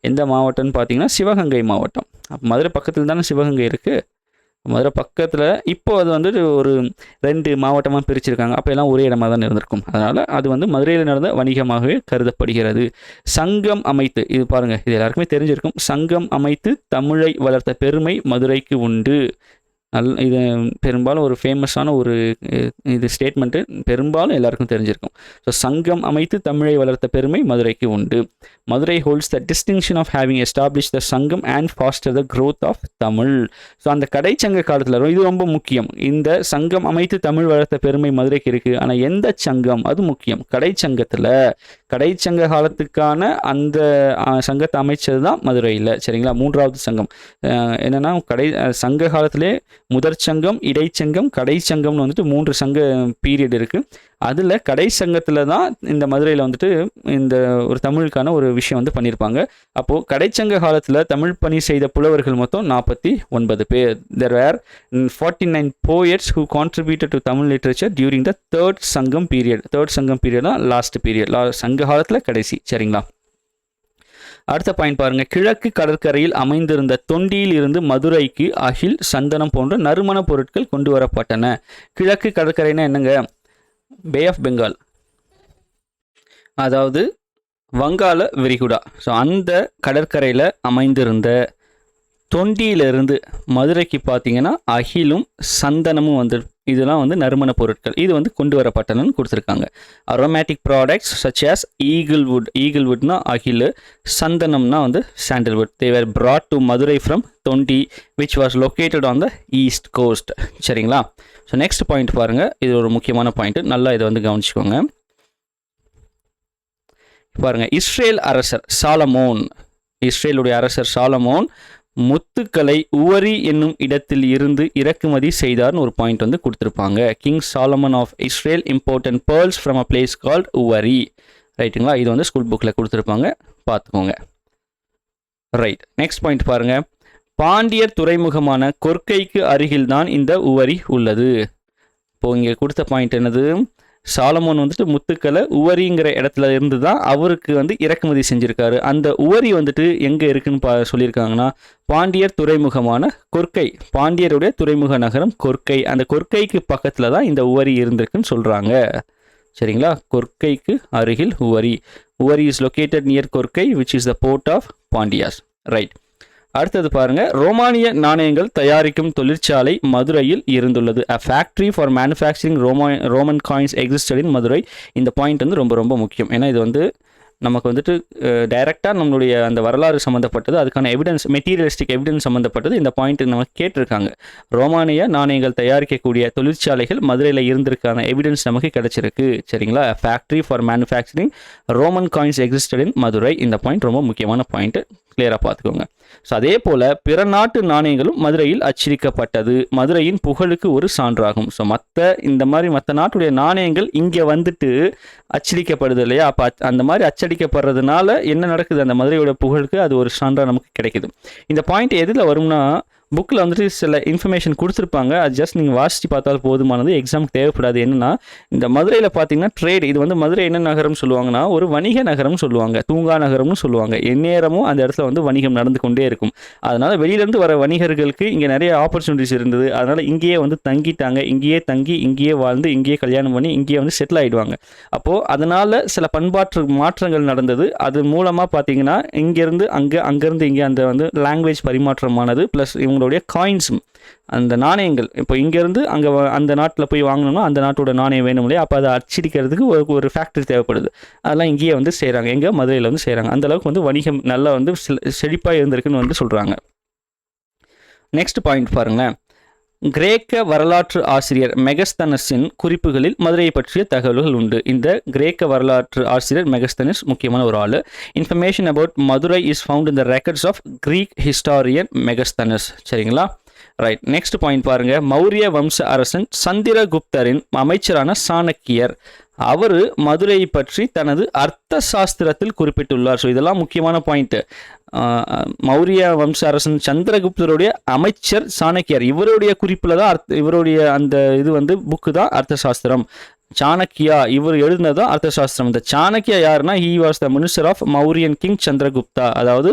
எந்த மாவட்டம்னு பார்த்தீங்கன்னா சிவகங்கை மாவட்டம். அப்போ மதுரை பக்கத்தில் தானே சிவகங்கை இருக்குது. மதுரை பக்கத்தில் இப்போ அது வந்து ஒரு 2 மாவட்டமாக பிரிச்சிருக்காங்க. அப்போ எல்லாம் ஒரே இடமாக தான் இருந்திருக்கும். அதனால் அது வந்து மதுரையில் நடந்த வணிகமாகவே கருதப்படுகிறது. சங்கம் அமைத்து, இது பாருங்கள், இது எல்லாருக்குமே தெரிஞ்சிருக்கும். சங்கம் அமைத்து தமிழை வளர்த்த பெருமை மதுரைக்கு உண்டு. இது பெரும்பாலும் ஒரு ஃபேமஸான ஒரு இது ஸ்டேட்மெண்ட்டு, பெரும்பாலும் எல்லாருக்கும் தெரிஞ்சிருக்கும். ஸோ சங்கம் அமைத்து தமிழை வளர்த்த பெருமை மதுரைக்கு உண்டு. Madurai holds the distinction of having establish the Sangam and foster the growth of Tamil. So அந்த கடைச்சங்க காலத்தில் இது ரொம்ப முக்கியம். இந்த சங்கம் அமைத்து தமிழ் வளர்த்த பெருமை மதுரைக்கு இருக்குது. ஆனால் எந்த சங்கம்? அது முக்கியம். கடைச்சங்கத்தில், கடைச்சங்க காலத்துக்கான அந்த சங்கத்தை அமைச்சது தான் மதுரையில். சரிங்களா? 3வது சங்கம் என்னென்னா, சங்க காலத்திலே முதற் சங்கம், இடைச்சங்கம், கடைச்சங்கம்னு வந்துட்டு 3 சங்க பீரியட் இருக்குது. அதில் கடை சங்கத்தில் தான் இந்த மதுரையில் வந்துட்டு இந்த ஒரு தமிழுக்கான ஒரு விஷயம் வந்து பண்ணியிருப்பாங்க. அப்போது கடைச்சங்க காலத்தில் தமிழ் பணி செய்த புலவர்கள் மொத்தம் 49 பேர். There were 49 poets who contributed to Tamil literature during the 3rd சங்கம் பீரியட். 3rd சங்கம் பீரியட் தான் லாஸ்ட் பீரியட், சங்க காலத்தில் கடைசி. சரிங்களா? அடுத்த பாயிண்ட் பாருங்க, கிழக்கு கடற்கரையில் அமைந்திருந்த தொண்டியில் இருந்து மதுரைக்கு அகில், சந்தனம் போன்ற நறுமண பொருட்கள் கொண்டு வரப்பட்டன. கிழக்கு கடற்கரைனா என்னங்க? பே ஆஃப் பெங்கால், அதாவது வங்காள விரிகுடா. ஸோ அந்த கடற்கரையில் அமைந்திருந்த தொண்டியிலிருந்து மதுரைக்கு பார்த்தீங்கன்னா அகிலும் சந்தனமும் வந்து இதெல்லாம் வந்து நறுமண பொருட்கள், இது வந்து கொண்டு வரப்பட்டனன்னு கொடுத்துருக்காங்க. Aromatic products such as eaglewood, ஈகிள்வுட்னா அகில், சந்தனம்னா வந்து sandalwood. They were brought to Madurai from Thondi which was located on the east coast. சரிங்களா? ஸோ நெக்ஸ்ட் பாயிண்ட் பாருங்கள், இது ஒரு முக்கியமான பாயிண்ட், நல்லா இதை வந்து கவனிச்சுக்கோங்க. பாருங்கள், இஸ்ரேல் அரசர் சாலமோன், இஸ்ரேலுடைய அரசர் சாலமோன் முத்துக்களை உவரி என்னும் இடத்தில் இருந்து இறக்குமதி செய்தார்னு ஒரு பாயிண்ட் வந்து கொடுத்துருப்பாங்க. King Solomon of Israel imported pearls from a place called Uvari. ரைட்டுங்களா? இது வந்து ஸ்கூல் புக்கில் கொடுத்துருப்பாங்க, பார்த்துக்கோங்க. ரைட், நெக்ஸ்ட் பாயிண்ட் பாருங்கள், பாண்டியர் துறைமுகமான கொர்க்கைக்கு அருகில் தான் இந்த உவரி உள்ளது. இப்போது இங்கே கொடுத்த பாயிண்ட் என்னது? சாலமோன் வந்துட்டு முத்துக்களை உவரிங்கிற இடத்துல இருந்து தான் அவருக்கு வந்து இறக்குமதி செஞ்சுருக்காரு. அந்த உவரி வந்துட்டு எங்கே இருக்குன்னு சொல்லியிருக்காங்கன்னா, பாண்டியர் துறைமுகமான கொர்க்கை, பாண்டியருடைய துறைமுக நகரம் கொர்க்கை, அந்த கொர்க்கைக்கு பக்கத்தில் தான் இந்த உவரி இருந்திருக்குன்னு சொல்கிறாங்க. சரிங்களா? கொர்க்கைக்கு அருகில் Uvari. Uvari is located near Korkai which is the port of Pandyas. Right, அடுத்தது பாருங்க, ரோமானிய நாணயங்கள் தயாரிக்கும் தொழிற்சாலை மதுரையில் இருந்துள்ளது. A factory for manufacturing Roman coins existed in Madurai. இந்த பாயிண்ட் வந்து ரொம்ப ரொம்ப முக்கியம். ஏன்னா இது வந்து நமக்கு வந்துட்டு டைரெக்டாக நம்மளுடைய அந்த வரலாறு சம்மந்தப்பட்டது, அதுக்கான எவிடன்ஸ், மெட்டீரியலிஸ்டிக் எவிடன்ஸ் சம்மந்தப்பட்டது இந்த பாயிண்ட் நமக்கு கேட்டிருக்காங்க. ரோமானிய நாணயங்கள் தயாரிக்கக்கூடிய தொழிற்சாலைகள் மதுரையில் இருந்திருக்கான எவிடன்ஸ் நமக்கு கிடைச்சிருக்கு. சரிங்களா? Factory for manufacturing Roman coins existed in Madurai. இந்த பாயிண்ட் ரொம்ப முக்கியமான பாயிண்ட், கிளியராக பார்த்துக்கோங்க. ஸோ அதே போல் பிற நாட்டு நாணயங்களும் மதுரையில் அச்சடிக்கப்பட்டது மதுரையின் புகழுக்கு ஒரு சான்றாகும். ஸோ மற்ற நாட்டுடைய நாணயங்கள் இங்கே வந்துட்டு அச்சடிக்கப்படுது இல்லையா? அப்போ அந்த மாதிரி அச்சடிக்கப்படுறதுனால என்ன நடக்குது, அந்த மதுரையோட புகழுக்கு அது ஒரு சான்றாக நமக்கு கிடைக்குது. இந்த பாயிண்ட் எதில் வரும்னா, புக்கில் வந்துட்டு சில இன்ஃபர்மேஷன் கொடுத்துருப்பாங்க, அது ஜஸ்ட் நீங்கள் வாசித்து பார்த்தாலும் போதுமானது, எக்ஸாமுக்கு தேவைப்படாது. என்னென்னா, இந்த மதுரையில் பார்த்தீங்கன்னா ட்ரேட், இது வந்து மதுரை என்ன நகரம் சொல்லுவாங்கன்னா ஒரு வணிக நகரம் சொல்லுவாங்க, தூங்கா நகரம்னு சொல்லுவாங்க. எந்நேரமும் அந்த இடத்துல வந்து வணிகம் நடந்து கொண்டே இருக்கும். அதனால் வெளியிலேருந்து வர வணிகர்களுக்கு இங்கே நிறைய ஆப்பர்ச்சுனிட்டிஸ் இருந்தது. அதனால் இங்கேயே வந்து தங்கிட்டாங்க, இங்கேயே தங்கி இங்கேயே வாழ்ந்து இங்கேயே கல்யாணம் பண்ணி இங்கேயே வந்து செட்டில் ஆகிடுவாங்க. அப்போது அதனால் சில பண்பாட்டு மாற்றங்கள் நடந்தது. அது மூலமாக பார்த்தீங்கன்னா இங்கேருந்து அங்கேருந்து இங்கே அந்த வந்து லாங்குவேஜ் பரிமாற்றமானது. ப்ளஸ் இவங்களுடைய காயின்ஸ், அந்த நாணயங்கள், இப்போ இங்கேருந்து அங்கே அந்த நாட்டில் போய் வாங்கணும்னா அந்த நாட்டோட நாணயம் வேணும் இல்லையா? அப்போ அதை அச்சடிக்கிறதுக்கு ஒரு ஃபேக்ட்ரி தேவைப்படுது. அதெல்லாம் இங்கேயே வந்து செய்கிறாங்க, எங்கே மதுரையில் வந்து செய்கிறாங்க. அந்தளவுக்கு வந்து வணிகம் நல்லா வந்து செழிப்பாக இருந்திருக்குன்னு வந்து சொல்கிறாங்க. நெக்ஸ்ட் பாயிண்ட் பாருங்களேன். கிரேக்க வரலாற்று ஆசிரியர் மெகஸ்தனஸின் குறிப்புகளில் மதுரையை பற்றிய தகவல்கள் உண்டு. இந்த கிரேக்க வரலாற்று ஆசிரியர் மெகஸ்தனஸ் முக்கியமான ஒரு ஆள். Information about Madurai is found in the records of Greek historian Megasthenes. சரிங்களா? ரைட். நெக்ஸ்ட் பாயிண்ட் பாருங்க. மௌரிய வம்ச அரசன் சந்திரகுப்தரின் அமைச்சரான சாணக்கியர், அவர் மதுரையை பற்றி தனது அர்த்த சாஸ்திரத்தில் குறிப்பிட்டுள்ளார். ஸோ இதெல்லாம் முக்கியமான பாயிண்ட். மௌரிய வம்ச அரசன் சந்திரகுப்தருடைய அமைச்சர் சாணக்கியர், இவருடைய குறிப்பில் தான் இவருடைய அந்த இது வந்து புக்கு தான் அர்த்த சாஸ்திரம். சாணக்கியா இவர் எழுதினதான் அர்த்தசாஸ்திரம். இந்த சாணக்கியா யாருன்னா, he was the minister of Mauryan king Chandragupta. அதாவது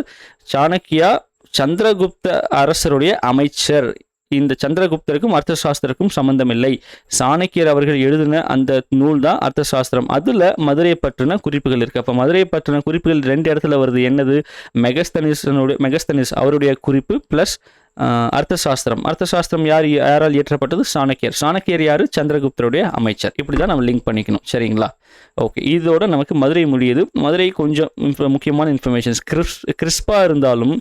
சாணக்கியா சந்திரகுப்த அரசருடைய அமைச்சர். இந்த சந்திரகுப்தருக்கும் அர்த்தசாஸ்திரக்கும் சம்பந்தம் இல்லை. சாணக்கியர் அவர்கள் எழுதின அந்த நூல் தான் அர்த்தசாஸ்திரம். அதில் மதுரையை பற்றின குறிப்புகள் இருக்குது. அப்போ மதுரையை பற்றின குறிப்புகள் 2 இடத்துல வருது. என்னது? மெகஸ்தனிஸ் அவருடைய குறிப்பு ப்ளஸ் அர்த்தசாஸ்திரம் யாரால் இயற்றப்பட்டது? சாணக்கியர் யார்? சந்திரகுப்தருடைய அமைச்சர். இப்படி தான் நம்ம லிங்க் பண்ணிக்கணும். சரிங்களா? ஓகே, இதோட நமக்கு மதுரை முடியுது. மதுரை கொஞ்சம் முக்கியமான இன்ஃபர்மேஷன்ஸ் கிறிஸ்பாக இருந்தாலும்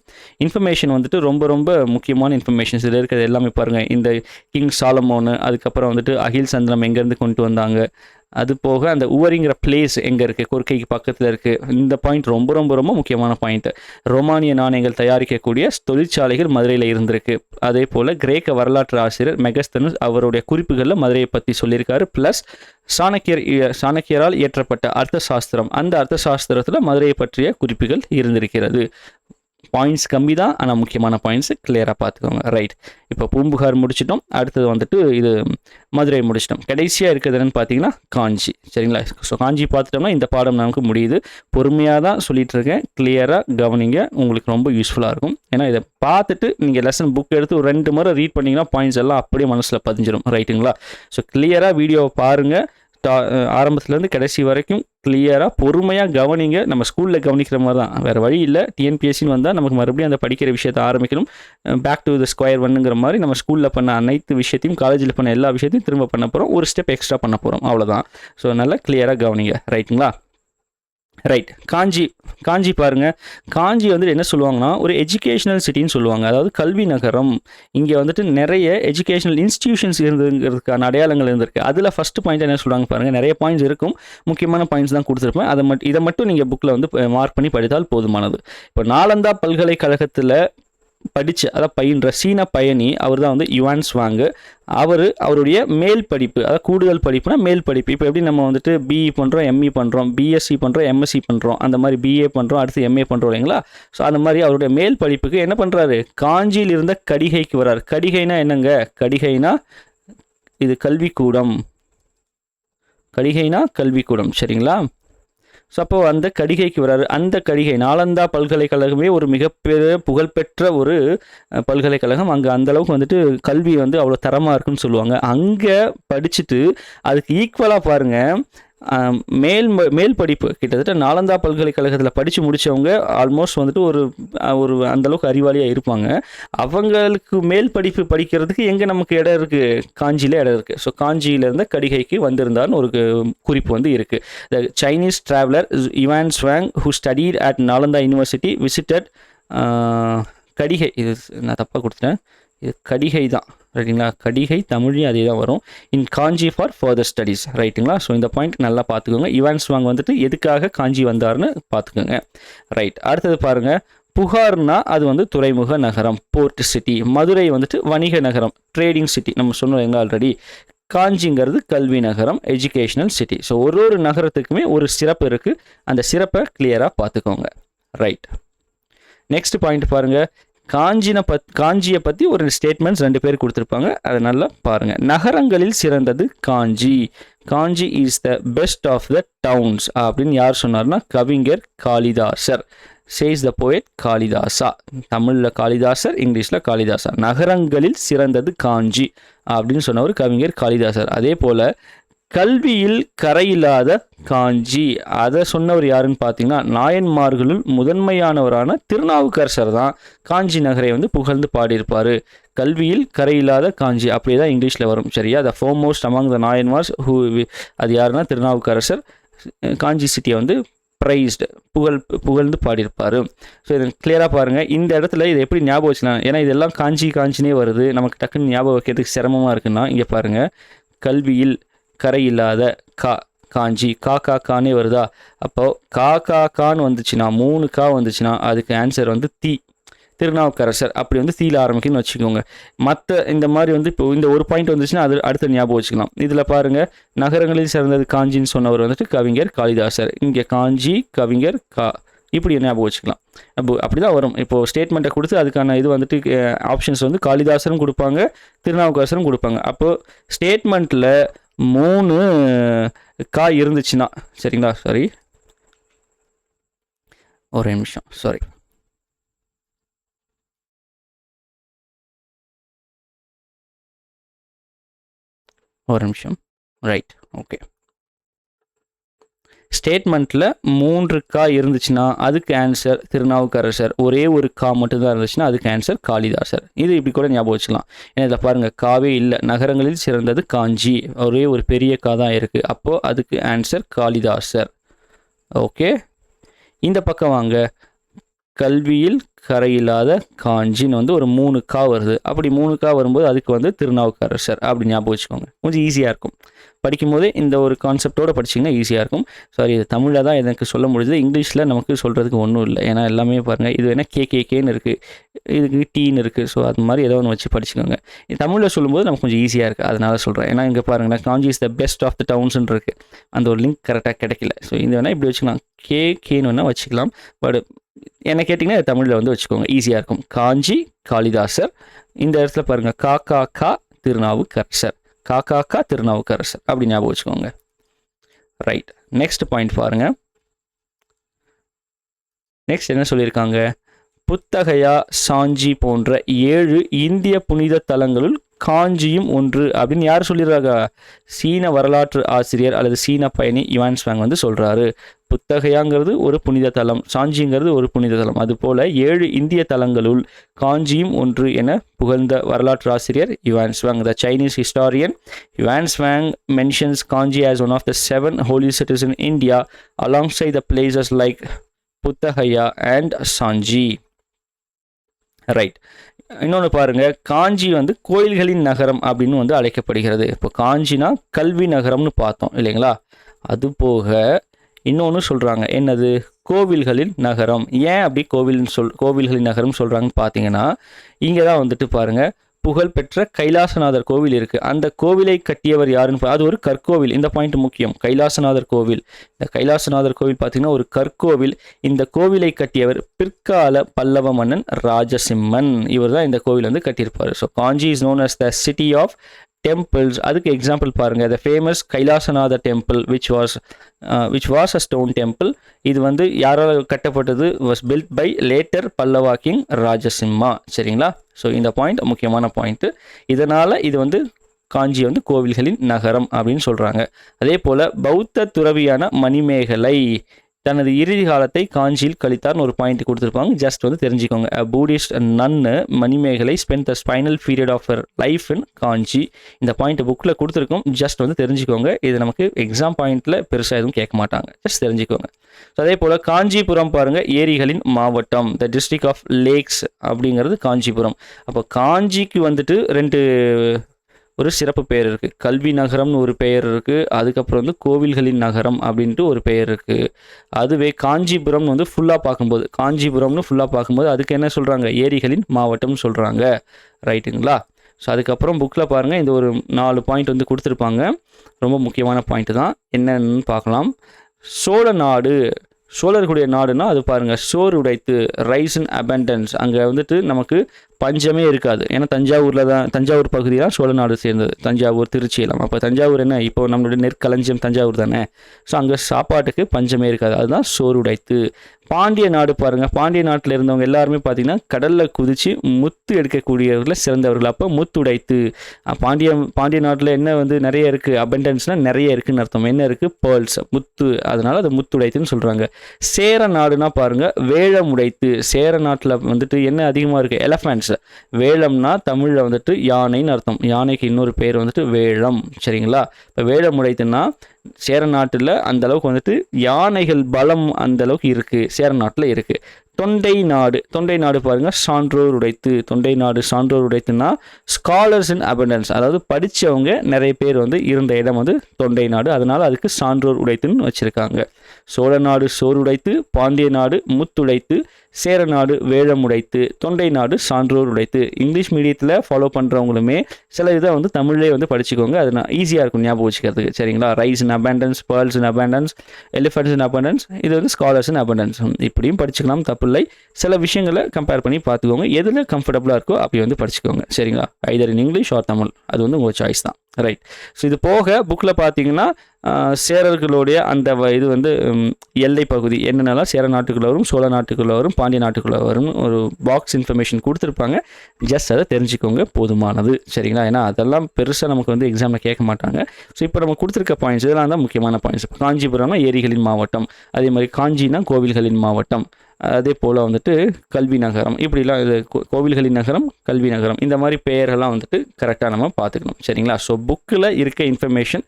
இன்ஃபர்மேஷன் வந்துட்டு ரொம்ப ரொம்ப முக்கியமான இன்ஃபர்மேஷன்ஸ் இதில் இருக்கிறது எல்லாமே பாருங்கள். இந்த கிங் சாலமோனு, அதுக்கப்புறம் வந்துட்டு அகில் சந்திரம் எங்கேருந்து கொண்டு வந்தாங்க, அது போக அந்த உவரிங்கிற பிளேஸ் எங்கே இருக்குது, கொர்க்கைக்கு பக்கத்தில் இருக்குது. இந்த பாயிண்ட் ரொம்ப ரொம்ப ரொம்ப முக்கியமான பாயிண்ட். ரோமானிய நாணயங்கள் தயாரிக்கக்கூடிய தொழிற்சாலைகள் மதுரையில் இருந்திருக்கு. அதே போல் கிரேக்க வரலாற்று ஆசிரியர் மெகஸ்தனஸ் அவருடைய குறிப்புகளில் மதுரையை பற்றி சொல்லியிருக்காரு. ப்ளஸ் சாணக்கியரால் இயற்றப்பட்ட அர்த்தசாஸ்திரம், அந்த அர்த்தசாஸ்திரத்தில் மதுரையை பற்றிய குறிப்புகள் இருந்திருக்கிறது. பாயிண்ட்ஸ் கம்மி தான், ஆனால் முக்கியமான பாயிண்ட்ஸ் கிளியராக பார்த்துக்கோங்க. ரைட். இப்போ பூம்புகார் முடிச்சிட்டோம். அடுத்தது வந்துட்டு இது மதுரை முடிச்சிட்டோம். கடைசியாக இருக்கிறது என்னன்னு பார்த்தீங்கன்னா காஞ்சி. சரிங்களா? ஸோ காஞ்சி பார்த்துட்டோம்னா இந்த பாடம் நமக்கு முடியுது. பொறுமையாக தான் சொல்லிட்டு இருக்கேன், கிளியராக கவனிங்க, உங்களுக்கு ரொம்ப யூஸ்ஃபுல்லாக இருக்கும். ஏன்னா இதை பார்த்துட்டு நீங்கள் லெசன் புக் எடுத்து ஒரு 2 முறை ரீட் பண்ணிங்கன்னா பாயிண்ட்ஸ் எல்லாம் அப்படியே மனசில் பதிஞ்சிடும். ரைட்டுங்களா? ஸோ கிளியராக வீடியோவை பாருங்கள், ஆரம்பத்துலேருந்து கடைசி வரைக்கும் கிளியராக பொறுமையாக கவனிங்க. நம்ம ஸ்கூலில் கவனிக்கிற மாதிரி தான், வேறு வழி இல்லை. டிஎன்பிஎஸ்சின்னு வந்தால் நமக்கு மறுபடியும் அந்த படிக்கிற விஷயத்தை ஆரம்பிக்கணும். பேக் டு த ஸ்கொயர் ஒன்னுங்கிற மாதிரி நம்ம ஸ்கூலில் பண்ண அனைத்து விஷயத்தையும் காலேஜில் பண்ண எல்லா விஷயத்தையும் திரும்ப பண்ண போகிறோம். ஒரு ஸ்டெப் எக்ஸ்ட்ரா பண்ண போகிறோம், அவ்வளோதான். ஸோ நல்லா கிளியராக கவனிங்க. ரைட்டுங்களா? ரைட். காஞ்சி பாருங்கள். காஞ்சி வந்துட்டு என்ன சொல்லுவாங்கன்னா ஒரு எஜுகேஷனல் சிட்டின்னு சொல்லுவாங்க. அதாவது கல்வி நகரம். இங்கே வந்துட்டு நிறைய எஜுகேஷனல் இன்ஸ்டிடியூஷன்ஸ் இருந்ததுங்கிறதுக்கான அடையாளங்கள் இருந்திருக்கு. அதில் ஃபஸ்ட்டு பாயிண்ட் என்ன சொல்லுவாங்க பாருங்கள். நிறைய பாயிண்ட்ஸ் இருக்கும், முக்கியமான பாயிண்ட்ஸ் தான் கொடுத்துருப்பேன். இதை மட்டும் நீங்கள் புக்கில் வந்து மார்க் பண்ணி படித்தால் போதுமானது. இப்போ நாலந்தா பல்கலைக்கழகத்தில் பயின்ற சீன பயணி அவர் தான் வந்து யுவான் ஸ்வாங்கு. அவருடைய மேல் படிப்பு, அதாவது கூடுதல் படிப்புனா மேல் படிப்பு. இப்போ எப்படி நம்ம வந்துட்டு பிஇ பண்ணுறோம், எம்இ பண்ணுறோம், பிஎஸ்சி பண்ணுறோம், எம்எஸ்சி பண்ணுறோம், அந்த மாதிரி பிஏ பண்ணுறோம், அடுத்து எம்ஏ பண்ணுறோம் இல்லைங்களா? ஸோ அந்த மாதிரி அவருடைய மேல் படிப்புக்கு என்ன பண்ணுறாரு, காஞ்சியில் இருந்த கடிகைக்கு வர்றாரு. கடிகைனா என்னங்க? கடிகைனா இது கல்விக்கூடம். சரிங்களா? ஸோ அப்போ அந்த கடிகைக்கு வர்றாரு. அந்த கடிகை நாலந்தா பல்கலைக்கழகமே ஒரு மிகப்பெரிய புகழ்பெற்ற ஒரு பல்கலைக்கழகம். அங்கே அந்தளவுக்கு வந்துட்டு கல்வி வந்து அவ்வளோ தரமாக இருக்குன்னு சொல்லுவாங்க. அங்கே படிச்சுட்டு அதுக்கு ஈக்குவலாக பாருங்கள், மேல் படிப்பு கிட்டத்தட்ட நாலந்தா பல்கலைக்கழகத்தில் படித்து முடித்தவங்க ஆல்மோஸ்ட் வந்துட்டு ஒரு அந்தளவுக்கு அறிவாளியாக இருப்பாங்க. அவங்களுக்கு மேல் படிப்பு படிக்கிறதுக்கு எங்கே நமக்கு இடம் இருக்குது? காஞ்சியில் இடம் இருக்குது. ஸோ காஞ்சியிலேருந்து கடிகைக்கு வந்திருந்தார்னு ஒரு குறிப்பு வந்து இருக்குது. The Chinese traveller Yuan Chwang who studied at Nalanda university visited Kadigai. இது நான் தப்பாக கொடுத்துட்டேன், இது கடிகை தான் ரைட்டுங்களா? கடிகை தமிழ்லையும் அதே தான் வரும். இன் காஞ்சி ஃபார் ஃபர்தர் ஸ்டடீஸ் ரைட்டுங்களா? ஸோ இந்த பாயிண்ட் நல்லா பார்த்துக்கோங்க. யுவான் ஸ்வாங் வந்துட்டு எதுக்காக காஞ்சி வந்தார்னு பார்த்துக்கோங்க. ரைட், அடுத்தது பாருங்கள். புகார்னா அது வந்து துறைமுக நகரம், போர்ட் சிட்டி. மதுரை வந்துட்டு வணிக நகரம், ட்ரேடிங் சிட்டி. நம்ம சொன்னோம் எங்க ஆல்ரெடி. காஞ்சிங்கிறது கல்வி நகரம், எஜுகேஷனல் சிட்டி. ஸோ ஒரு நகரத்துக்குமே ஒரு சிறப்பு இருக்குது. அந்த சிறப்பை கிளியராக பார்த்துக்கோங்க. ரைட், நெக்ஸ்ட் பாயிண்ட் பாருங்கள். காஞ்சியை பற்றி ஒரு ஸ்டேட்மெண்ட்ஸ் 2 பேர் கொடுத்துருப்பாங்க, அதை நல்லா பாருங்கள். நகரங்களில் சிறந்தது Kanchi. Kanchi is the best of the towns அப்படின்னு யார் சொன்னார்னா கவிஞர் Kalidasar. Says the poet Kalidasa. தமிழில் காளிதாசர், இங்கிலீஷில் காளிதாசா. நகரங்களில் சிறந்தது காஞ்சி அப்படின்னு சொன்னவர் கவிஞர் காளிதாசர். அதே போல் கல்வியில் கரையில்லாத காஞ்சி, அதை சொன்னவர் யாருன்னு பார்த்தீங்கன்னா நாயன்மார்களுள் முதன்மையானவரான திருநாவுக்கரசர் தான் காஞ்சி நகரை வந்து புகழ்ந்து பாடியிருப்பார். கல்வியில் கரையில்லாத காஞ்சி அப்படியே தான் இங்கிலீஷில் வரும், சரியா? த foremost among the Nayanmars who, அது யாருன்னா திருநாவுக்கரசர் காஞ்சி சிட்டியை வந்து ப்ரைஸ்டு புகழ்ந்து பாடியிருப்பார். ஸோ இதை கிளியராக பாருங்கள். இந்த இடத்துல இதை எப்படி ஞாபகம் வச்சுக்கலாம்? ஏன்னா இதெல்லாம் காஞ்சினே வருது, நமக்கு டக்குன்னு ஞாபகம் வைக்கிறதுக்கு சிரமமாக இருக்குன்னா இங்கே பாருங்கள். கல்வியில் கரையில்லாத காஞ்சி, கானே வருதா? அப்போது கான்னு வந்துச்சுன்னா 3 கா வந்துச்சுன்னா அதுக்கு ஆன்சர் வந்து திருநாவுக்கரசர். அப்படி வந்து தீல ஆரம்பிக்குன்னு வச்சுக்கோங்க. மற்ற இந்த மாதிரி வந்து இப்போ இந்த ஒரு பாயிண்ட் வந்துச்சுன்னா அது அடுத்த ஞாபகம் வச்சுக்கலாம். இதில் பாருங்கள், நகரங்களில் சிறந்தது காஞ்சின்னு சொன்னவர் வந்துட்டு கவிஞர் காளிதாசர். இங்கே காஞ்சி, கவிஞர் இப்படி ஞாபகம் வச்சுக்கலாம். அப்படி தான் வரும். இப்போது ஸ்டேட்மெண்ட்டை கொடுத்து அதுக்கான இது வந்துட்டு ஆப்ஷன்ஸ் வந்து காளிதாசரும் கொடுப்பாங்க, திருநாவுக்கரசரும் கொடுப்பாங்க. அப்போது ஸ்டேட்மெண்ட்டில் 3 கா இருந்துச்சுன்னா, சரிங்களா? சாரி, ஒரு நிமிஷம், சாரி. ஒரு நிமிஷம். Right, okay. ஸ்டேட்மெண்ட்டில் 3 கா இருந்துச்சுன்னா அதுக்கு ஆன்சர் திருநாவுக்கரசர். ஒரே ஒரு கா மட்டும்தான் இருந்துச்சுன்னா அதுக்கு ஆன்சர் காளிதாசர். இது இப்படி கூட ஞாபகம் வச்சுக்கலாம். ஏன்னா இதில் பாருங்கள், காவே இல்லை. நகரங்களில் சிறந்தது காஞ்சி, ஒரே ஒரு பெரிய கா தான் இருக்குது. அப்போது அதுக்கு ஆன்சர் காளிதாசர். ஓகே, இந்த பக்கம் வாங்க. கல்வியில் கரையில்லாத காஞ்சின்னு வந்து ஒரு 3 கா வருது. அப்படி 3 கா வரும்போது அதுக்கு வந்து திருநாவுக்கரசர் அப்படி ஞாபகம் வச்சுக்கோங்க. கொஞ்சம் ஈஸியாக இருக்கும். படிக்கும் போதே இந்த ஒரு கான்செப்டோடு படிச்சிங்கன்னா ஈஸியாக இருக்கும். சாரி, இது தமிழில் தான் எனக்கு சொல்ல முடியுது, இங்கிலீஷில் நமக்கு சொல்கிறதுக்கு ஒன்றும் இல்லை. ஏன்னா எல்லாமே பாருங்கள், இது வேணால் கேன்னு இருக்குது, இதுக்கு டீன்னு இருக்குது. ஸோ அது மாதிரி ஏதோ ஒன்று வச்சு படிச்சுக்கோங்க. தமிழில் சொல்லும்போது நமக்கு கொஞ்சம் ஈஸியாக இருக்குது, அதனால சொல்கிறேன். ஏன்னா இங்கே பாருங்கன்னா Kanchi is the best of the டவுன்ஸ்ன்னு இருக்குது. அந்த ஒரு லிங்க் கரெக்டாக கிடைக்கல. ஸோ இது வேணால் இப்படி வச்சுக்கலாம், கேன்னு வேணால் வச்சுக்கலாம். பட் என்ன கேட்டிங்கன்னா தமிழில் வந்து வச்சுக்கோங்க, ஈஸியாக இருக்கும். காஞ்சி காளிதாசர். இந்த இடத்துல பாருங்கள், கா திருநாவுக்கரசர். கா திருநாவுக்கரசர் அப்படி ஞாபகம் வச்சுக்கோங்க. ரைட், நெக்ஸ்ட் பாயிண்ட் பாருங்கள். நெக்ஸ்ட் என்ன சொல்லியிருக்காங்க? புத்தகையா, சாஞ்சி போன்ற 7 இந்திய புனித தலங்களுள் காஞ்சியும் ஒன்று அப்படின்னு யார் சொல்லிடுறாங்க? சீன வரலாற்று ஆசிரியர் அல்லது சீன பயணி யுவான் ஸ்வாங் வந்து சொல்கிறாரு. புத்தகையாங்கிறது ஒரு புனித தலம், சாஞ்சிங்கிறது ஒரு புனித தலம். அதுபோல் 7 இந்திய தலங்களுள் காஞ்சியும் ஒன்று என புகழ்ந்த வரலாற்று ஆசிரியர் Yuan Chwang. The Chinese historian Yuan Chwang mentions Kanchi as one of the 7 holy cities in India alongside the places like Bodhgaya and Sanchi. Right, இன்னொன்று பாருங்கள். காஞ்சி வந்து கோயில்களின் நகரம் அப்படின்னு வந்து அழைக்கப்படுகிறது. இப்போ காஞ்சினா கல்வி நகரம்னு பார்த்தோம் இல்லைங்களா? அது போக இன்னொன்று சொல்கிறாங்க, என்னது? கோவில்களின் நகரம். ஏன் அப்படி கோவில்களின் நகரம் சொல்கிறாங்கன்னு பார்த்தீங்கன்னா, இங்கே தான் வந்துட்டு பாருங்கள், புகழ்பெற்ற கைலாசநாதர் கோவில் இருக்குது. அந்த கோவிலை கட்டியவர் யாருன்னு, அது ஒரு கற்கோவில். இந்த பாயிண்ட் முக்கியம். கைலாசநாதர் கோவில், இந்த கைலாசநாதர் கோவில் பார்த்தீங்கன்னா ஒரு கற்கோவில். இந்த கோவிலை கட்டியவர் பிற்கால பல்லவ மன்னன் ராஜசிம்மன். இவர் தான் இந்த கோவில் வந்து கட்டியிருப்பார். So Kanchi is known as the city of temples. அதுக்கு எக்ஸாம்பிள் பாருங்கள், the famous Kailasanathar temple which was a stone temple. இது வந்து யாரால் கட்டப்பட்டது? was built by later Pallava king Rajasimha. சரிங்களா? ஸோ இந்த பாயிண்ட் முக்கியமான பாயிண்ட்டு. இதனால் இது வந்து காஞ்சி வந்து கோவில்களின் நகரம் அப்படின்னு சொல்கிறாங்க. அதே போல் பௌத்த துறவியான மணிமேகலை தனது இறுதி காலத்தை காஞ்சியில் கழித்தார்னு ஒரு பாயிண்ட் கொடுத்துருப்பாங்க. ஜஸ்ட் வந்து தெரிஞ்சுக்கோங்க. Buddhist nun Manimekalai spend the final period of her life in Kanchi. இந்த பாயிண்ட் புக்கில் கொடுத்துருக்கோம். ஜஸ்ட் வந்து தெரிஞ்சுக்கோங்க. இது நமக்கு எக்ஸாம் பாயிண்ட்டில் பெருசாக எதுவும் கேட்க மாட்டாங்க. ஜஸ்ட் தெரிஞ்சுக்கோங்க. அதே போல் காஞ்சிபுரம் பாருங்கள், ஏரிகளின் மாவட்டம், த டிஸ்ட்ரிக்ட் ஆஃப் லேக்ஸ் அப்படிங்கிறது காஞ்சிபுரம். அப்போ காஞ்சிக்கு வந்துட்டு ரெண்டு ஒரு சிறப்பு பெயர் இருக்குது. கல்வி நகரம்னு ஒரு பெயர் இருக்குது. அதுக்கப்புறம் வந்து கோவில்களின் நகரம் அப்படின்ட்டு ஒரு பெயர் இருக்குது. அதுவே காஞ்சிபுரம்னு வந்து ஃபுல்லாக பார்க்கும்போது அதுக்கு என்ன சொல்கிறாங்க? ஏரிகளின் மாவட்டம்னு சொல்கிறாங்க. ரைட்டுங்களா? ஸோ அதுக்கப்புறம் புக்கில் பாருங்கள், இந்த ஒரு 4 பாயிண்ட் வந்து கொடுத்துருப்பாங்க. ரொம்ப முக்கியமான பாயிண்ட்டு தான். என்னென்னு பார்க்கலாம். சோழ நாடு, சோழர்களுடைய நாடுனா அது பாருங்கள், சோறு உடைத்து, ரைஸ் இன் அபண்டன்ஸ். அங்கே வந்துட்டு நமக்கு பஞ்சமே இருக்காது. ஏன்னா தஞ்சாவூர் பகுதி தான் சோழ நாடு சேர்ந்தது. தஞ்சாவூர், திருச்சி எல்லாம். அப்போ தஞ்சாவூர் என்ன, இப்போ நம்மளுடைய நெற்களஞ்சியம் தஞ்சாவூர் தானே. ஸோ அங்கே சாப்பாட்டுக்கு பஞ்சமே இருக்காது. அதுதான் சோறு உடைத்து. பாண்டிய நாடு பாருங்கள், பாண்டிய நாட்டில் இருந்தவங்க எல்லாருமே பார்த்தீங்கன்னா கடலில் குதித்து முத்து எடுக்கக்கூடியவர்களில் சிறந்தவர்கள். அப்போ முத்து உடைத்து. பாண்டிய நாட்டில் என்ன வந்து நிறைய இருக்குது, அபண்டன்ஸ்னால் நிறைய இருக்குதுன்னு அர்த்தம். என்ன இருக்குது? பேர்ல்ஸ், முத்து. அதனால் அது முத்து உடைத்துன்னு சொல்கிறாங்க. சேர நாடுனா பாருங்கள், வேழம் உடைத்து. சேர நாட்டில் வந்துட்டு என்ன அதிகமாக இருக்குது? எலஃபண்ட்ஸ். வேழம்னா தமிழில் வந்துட்டு யானைன்னு அர்த்தம். யானைக்கு இன்னொரு பேர் வந்துட்டு வேழம். சரிங்களா? இப்போ வேழம் உடைத்துன்னா சேர நாட்டில் அந்த அளவுக்கு வந்துட்டு யானைகள் பலம் அந்த அளவுக்கு இருக்குது, சேர நாட்டில் இருக்குது. தொண்டை நாடு பாருங்கள், சான்றோர் உடைத்து. சான்றோர் உடைத்துன்னா ஸ்காலர்ஸ் இன் அபண்டன்ஸ். அதாவது படித்தவங்க நிறைய பேர் வந்து இருந்த இடம் வந்து தொண்டை நாடு. அதனால் அதுக்கு சான்றோர் உடைத்துன்னு வச்சுருக்காங்க. சோழ நாடு சோறு உடைத்து, பாண்டிய நாடு முத்துடைத்து, சேர நாடு வேழம் உடைத்து, தொண்டை நாடு சான்றோர் உடைத்து. இங்கிலீஷ் மீடியத்தில் ஃபாலோ பண்ணுறவங்களுமே சில இதை வந்து தமிழ்லேயே வந்து படிச்சுக்கோங்க. அது நான் ஈஸியாக இருக்கும் ஞாபகம் வச்சுக்கிறதுக்கு. சரிங்களா? ரைஸ் இன் அபண்டன்ஸ், பேர்ல்ஸ் இன் அபண்டன்ஸ், எலிஃபண்ட்ஸ் இன் அபண்டன்ஸ், இது வந்து ஸ்காலர்ஸ் இன் அபண்டன்ஸ். இப்படியும் படிச்சுக்கலாம், தப்பில்லை. சில விஷயங்களை கம்பேர் பண்ணி பார்த்துக்கோங்க. எதில் கம்ஃபர்டபுளாக இருக்கோ அப்படி வந்து படிச்சுக்கோங்க. சரிங்களா? Either in English or Tamil, அது வந்து உங்கள் சாய்ஸ் தான். ரைட். ஸோ இது போக புக்கில் பார்த்தீங்கன்னா சேரர்களுடைய அந்த இது வந்து எல்லை பகுதி என்னென்னலாம் சேர நாட்டுக்குள்ளே வரும், சோழ நாட்டுக்குள்ளே வரும், பாண்டிய நாட்டுக்குள்ளே வரும் ஒரு பாக்ஸ் இன்ஃபர்மேஷன் கொடுத்துருப்பாங்க. ஜஸ்ட் அதை தெரிஞ்சுக்கோங்க, போதுமானது. சரிங்களா? ஏன்னா அதெல்லாம் பெருசாக நமக்கு வந்து எக்ஸாமில் கேட்க மாட்டாங்க. ஸோ இப்போ நம்ம கொடுத்துருக்க பாயிண்ட்ஸ் இதெல்லாம் தான் முக்கியமான பாயிண்ட்ஸ். காஞ்சிபுரம்னா ஏரிகளின் மாவட்டம், அதே மாதிரி காஞ்சினா கோவில்களின் மாவட்டம், அதே போல் வந்துட்டு கல்வி நகரம், இப்படிலாம் இது கோவில்களின் நகரம், கல்வி நகரம், இந்த மாதிரி பெயரெல்லாம் வந்துட்டு கரெக்டாக நம்ம பார்த்துக்கணும். சரிங்களா? ஸோ புக்கில் இருக்க இன்ஃபர்மேஷன்